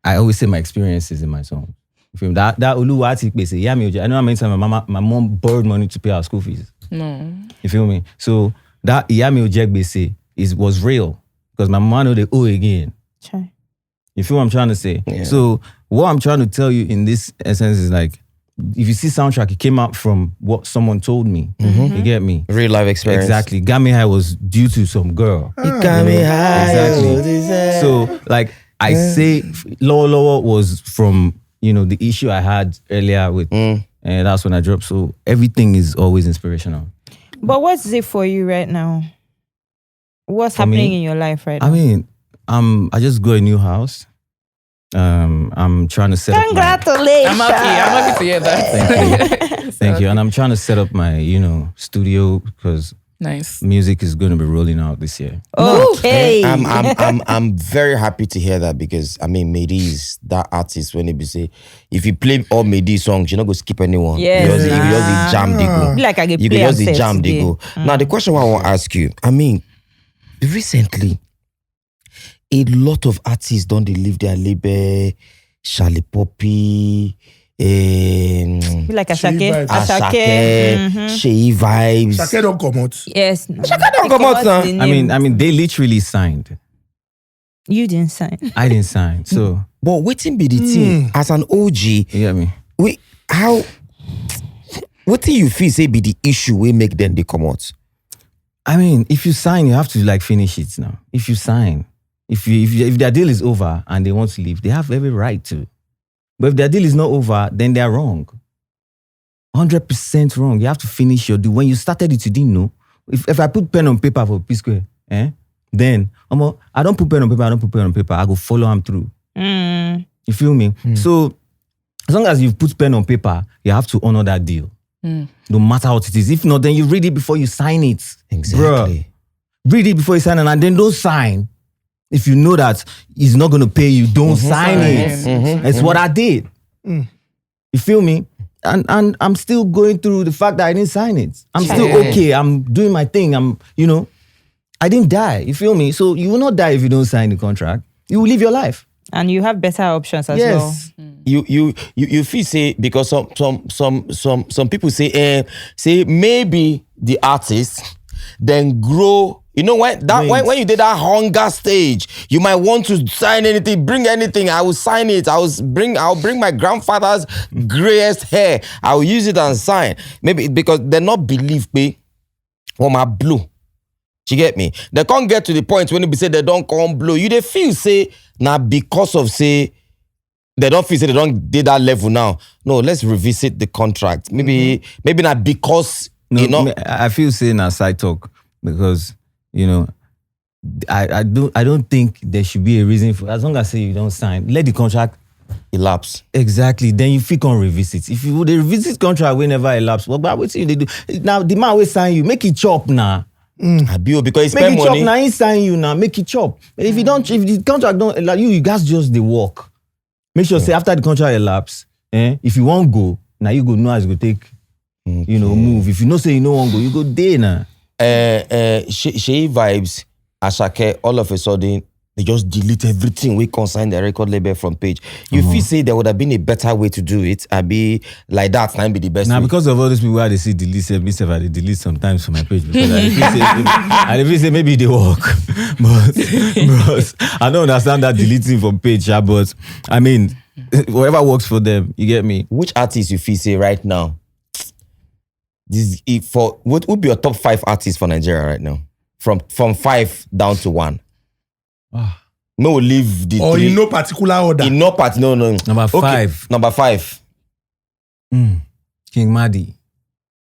I always say my experiences in my song. You feel me? That Uluwati say, yeah, I know how many times my mom borrowed money to pay our school fees.
no.
You feel me? So that Iyami Ojegbe say was real, because my mom know they owe again.
Sure.
You feel what I'm trying to say?
Yeah.
So what I'm trying to tell you in this essence is like, if you see soundtrack, it came out from what someone told me. You get me?
Real life experience.
Exactly. Got Me High was due to some girl.
It got me high.
Exactly. So like I say, Lower was from the issue I had earlier with, and that's when I dropped. So everything is always inspirational.
But what's it for you right now? What's happening in your life right now?
I mean, I just got a new house. I'm trying to set up.
Congratulations!
I'm happy to hear that.
Thank you. And I'm trying to set up my, studio, because
Nice.
music is going to be rolling out this year.
Okay.
I'm very happy to hear that, because I mean, Mehdi is that artist. When he be say, if you play all Mehdi songs, you're not gonna skip anyone.
Yes.
You just jam they go.
Be like I get
You
play
can just
and
the
set
jam they
today.
go. Now the question I want to ask you, I mean, recently, a lot of artists don't they leave their label, Charlie Poppy,
Be like
Shea
Ashake.
vibes.
Shea Vibes.
Shake don't come out.
Yes.
Shake don't come out,
What's
sir.
the
I
name?
mean, they literally signed.
You didn't sign.
I didn't sign. So,
But waiting be the thing as an OG.
you get me?
What do you feel say be the issue we make them they come out?
I mean, if you sign, you have to like finish it now. If you sign, if their deal is over and they want to leave, they have every right to. But if their deal is not over, then they are wrong. 100% wrong. You have to finish your deal. When you started it, you didn't know. If I put pen on paper for P-Square, then I don't put pen on paper, I go follow them through. You feel me? So as long as you've put pen on paper, you have to honor that deal. No matter what it is. If not, then you read it before you sign it.
Exactly.
Bruh. Read it before you sign it, and then don't sign. If you know that he's not going to pay you, don't sign it. That's what I did. You feel me? And I'm still going through the fact that I didn't sign it. I'm still okay. I'm doing my thing. I didn't die. You feel me? So you will not die if you don't sign the contract. You will live your life.
And you have better options as well.
Yes.
You feel say, because some people say maybe the artist then grow. You know when you did that hunger stage, you might want to sign anything, bring anything. I will sign it. I'll bring my grandfather's grayest hair. I will use it and sign. Maybe because they not believe me or my blue. You get me? They can't get to the point when they say they don't come blow. You they feel say now because of say they don't feel say they don't did that level now. No, let's revisit the contract. Maybe not because
I feel saying a side talk, because I don't think there should be a reason for, as long as say you don't sign, let the contract
elapse.
Exactly. Then you feel can revisit. If you would revisit contract whenever elapse, well, but what you they do now? The man will sign you, make it chop now.
Because he
Make
spend
it
money.
chop now. He sign you now. Make it chop. But if the contract don't allow you guys just the work. Make sure say after the contract elapse, if you won't go, now you go know as you go take, move. If you know say you no want go, you go there now.
Shea Vibes, Ashake, all of a sudden They just delete everything. We consign the record label from page. You feel say there would have been a better way to do it. I be like that time be the best.
Now
way.
because of all these people where they see delete, I delete sometimes from my page because I feel say maybe they work, but bros, I don't understand that deleting from page. But I mean, whatever works for them, you get me.
Which artist you feel say right now? What would be your top 5 artists for Nigeria right now? From 5 down to 1. No, leave the
or
3.
in no particular order.
In no part, no.
Number 5.
Number 5.
King Madi.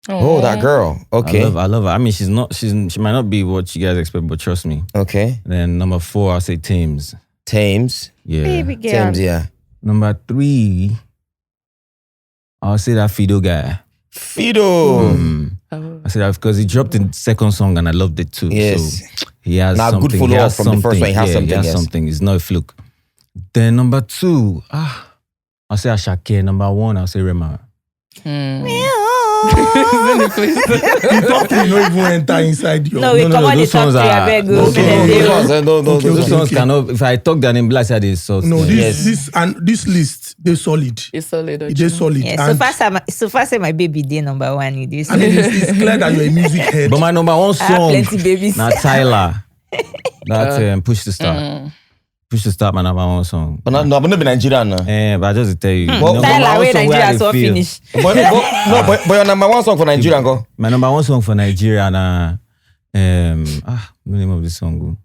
Oh, that girl. Okay.
I love her. I mean, she might not be what you guys expect, but trust me.
Okay.
Then number 4, I'll say Thames.
Thames.
Yeah.
Baby girl.
Thames, yeah.
Number 3, I'll say that Fido guy.
Fido.
I said that because he dropped the second song and I loved it too.
Yes.
So he has
Now,
something.
good follow-up from the first one. He has something,
He has
yes.
something. It's not a fluke. Then number 2, I'll say Ashake. Number 1, I'll say Rema.
The top 3 don't even enter inside your.
No, we come on the
those
top
ones
3.
are-
I beg you.
those
Open
Those
them.
songs cannot. If I talk their name, like I said, it's so.
No,
Yes.
this list, they solid.
It's solid.
They solid.
Yeah,
And
so far say my baby day number 1 in this.
I mean, it's clear that you're a music head.
But my number 1
I have
song,
plenty babies.
now Tyler. That's Push to Start. Push to Start, my number 1 song.
But not be Nigerian now.
But I just tell you.
Well,
number
Tyler,
one
wait,
song where I
Nigeria so
feel-
finish.
but your number 1 song for Nigerian, go.
My number 1 song for Nigeria na the name of the song go.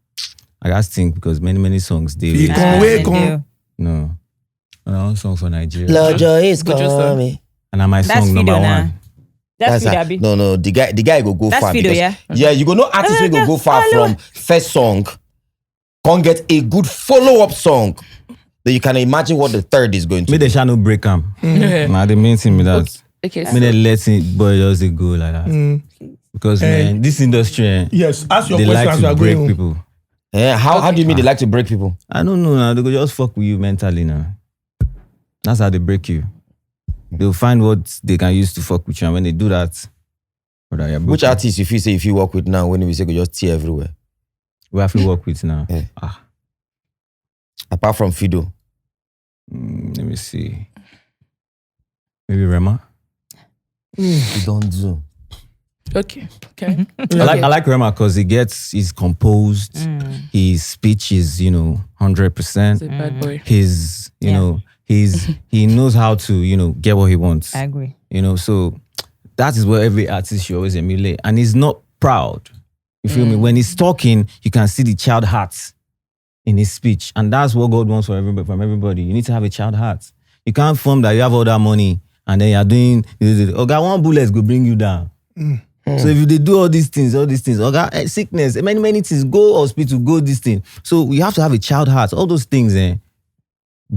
I just think because many songs they
He can wait,
no. My number 1 song for Nigeria.
Lord Joy is
Good yourself.
coming.
And my
That's
song number
Fido
1.
now. That's Fido, Abi.
No, the guy go
That's
far.
Fido,
because-
yeah?
Yeah, you go no artist will go far from first song. Can't get a good follow-up song. Then you can imagine what the third is going to
Me
be.
the channel break am. Nah, the main thing with that.
Okay,
Me they let it boy just dey go like that. Because man, this industry
Yes, ask your
they
question
like
as you
to
are
break
going.
people.
Yeah, how do you mean they like to break people?
I don't know now. They go just fuck with you mentally now. That's how they break you. They'll find what they can use to fuck with you, and when they do that, brother, you're
Which
broken.
artist you feel say if you work with now, when we say go just tear everywhere?
we have to work with now?
Yeah. Apart from Fido.
Let me see. Maybe Rema.
You don't do.
Okay. Okay.
I like Rema because he's composed. His speech is 100%.
He's a bad boy.
His he knows how to get what he wants.
I agree.
So that is what every artist should always emulate, and he's not proud. You feel me? When he's talking, you can see the child heart in his speech, and that's what God wants from everybody. You need to have a child heart. You can't form that you have all that money and then you're doing. Okay, 1 bullet go bring you down. So if they do all these things, okay, sickness, many things, go hospital, go this thing. So we have to have a child heart. All those things,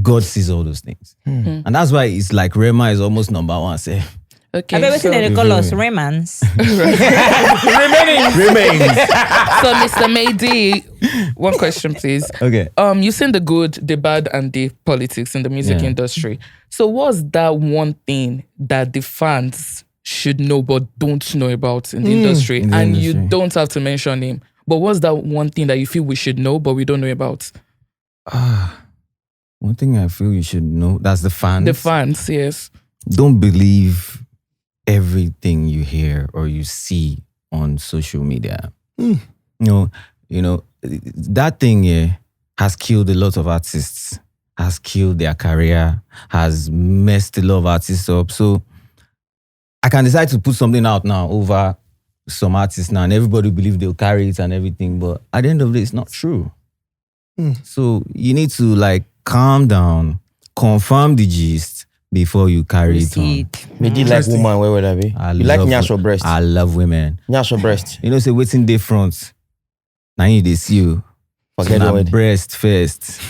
God sees all those things, and that's why it's like Rema is almost number 1. Say.
Okay.
I bet
so,
they call us Raymans.
Remains.
so Mr. Maydi, one question, please.
Okay.
You've seen the good, the bad, and the politics in the music industry. So what's that one thing that the fans should know but don't know about in the industry?
In the
and
industry.
you don't have to mention him. But what's that one thing that you feel we should know but we don't know about?
One thing I feel you should know, that's the fans.
The fans, yes.
Don't believe everything you hear or you see on social media. That thing has killed a lot of artists, has killed their career, has messed a lot of artists up. So I can decide to put something out now over some artists now, and everybody believe they'll carry it and everything, but at the end of the day, it's not true. So you need to calm down, confirm the gist before you carry it on.
Maybe like woman, where would I be? You like Nyasho breast?
I love women.
Nyasho breast.
Say waiting day front. Now you they see you.
Forget
so
already.
breast first.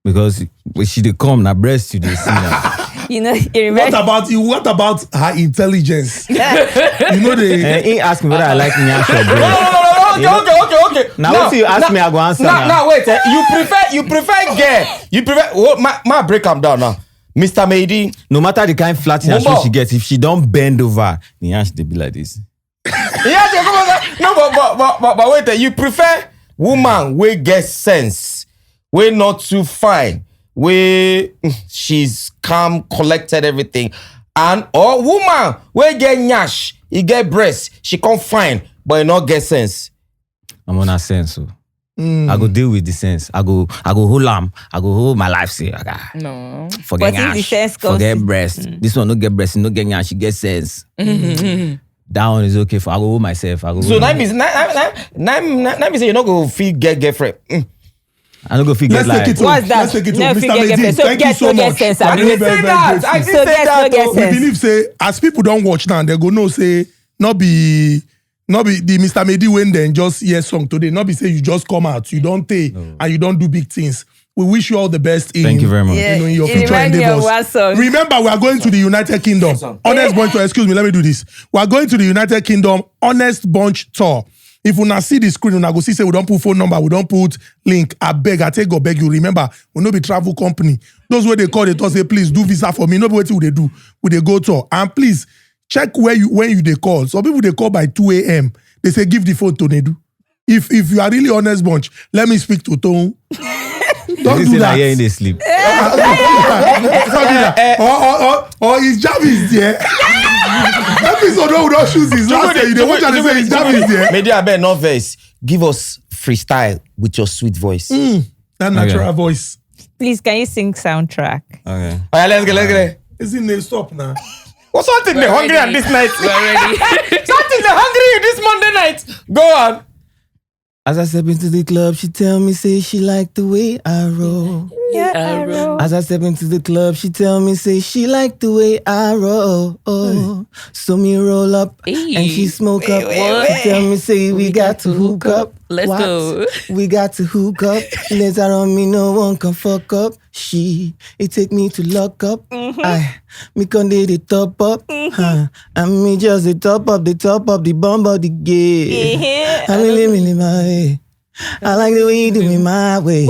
Because when she they come, now breast you they see now.
What about her intelligence? They
He asked me whether I like Nyasho breast.
Okay.
Now if you ask me, I go answer now.
Wait. You prefer girl. You prefer. My break am down now. Mr. Maydi.
No matter the kind of flat Nyasho she gets, if she don't bend over, the Nyash they be like this.
No, but wait. You prefer woman wey get sense, we not too fine. She's calm, collected, everything. And or woman, we get nyash, he get breast, she come fine, but he not get sense.
I'm on a sense. So. I go deal with the sense. I go hold am. I go hold my life. Say,
No.
Forget
But if the
nyash,
sense comes-
forget breast. This one no get breast, no get nyash, she get sense. That one is okay for. I go hold myself. I go.
So that means say you not go feel get girlfriend.
I don't go figure
Let's
like.
take it to.
What's that?
Let's take it to
No,
Mr.
figure
Medin.
get- so
Thank you
get-
so
so get
much.
sense,
We are
abi?
very, very, very grateful.
I didn't
So
say
get
that.
no get
though.
We
sense.
believe say as people don't watch now, they go no say not be the Mr. Medi when then just hear song today. Not be say you just come out, you don't take and you don't do big things. We wish you all the best in
Thank you very much.
in your
It
future
remind me of
endeavors.
one song.
Remember, we are going to the United Kingdom. Honest Bunch Tour. Excuse me, let me do this. We are going to the United Kingdom Honest Bunch Tour. If you not see the screen, una go see say we don't put phone number, we don't put link. I take or beg you. Remember, we no be travel company. Those where they call they talk say please do visa for me. No be what they do. We they go tour and please check when you they call. Some people they call by 2 a.m. They say give the phone to Nedu. If you are really Honest Bunch, let me speak to Tom. Don't do that.
Here in the sleep.
Or his job is there. Episode where we don't choose his last day. You dey watch and they say his job is there.
Maybe I bet no verse. Give us freestyle with your sweet voice.
That natural voice.
Please, can you sing soundtrack?
Okay.
Alright, let's get.
Isn't stop now?
What's something they hungry on this night?
We're ready.
Something they hungry this Monday night. Go on.
As I step into the club, she tell me say she like the way I roll.
Yeah,
As I step into the club, she tell me say she like the way I roll. So me roll up and she smoke up. She tell me say we got to hook up.
Let's go.
We got to hook up. Later on me no one can fuck up. It take me to lock up. Me con the top up. And me just the top up the bomb of the gate. I really my way. I like the way you do it my way.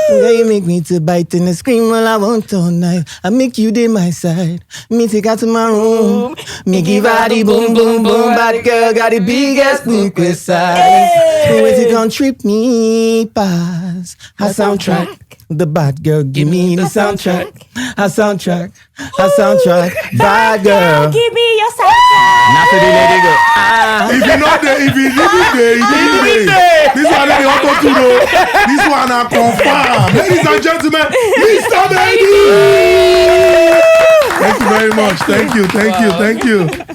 Girl, you make me to bite and scream all I want all night. I make you day my side. Me take her to my room. Me give her the boom, boom, boom. Bad girl got the biggest book size. Wait till come trip me past her soundtrack. The bad girl, give me the soundtrack. Her soundtrack. Bad girl.
Give me your soundtrack.
Not to the lady go.
If you not there, if you didn't there, this one let the auto to know. This one I confirm. Ladies and gentlemen, Mr. Baby. Thank you very much. Thank you.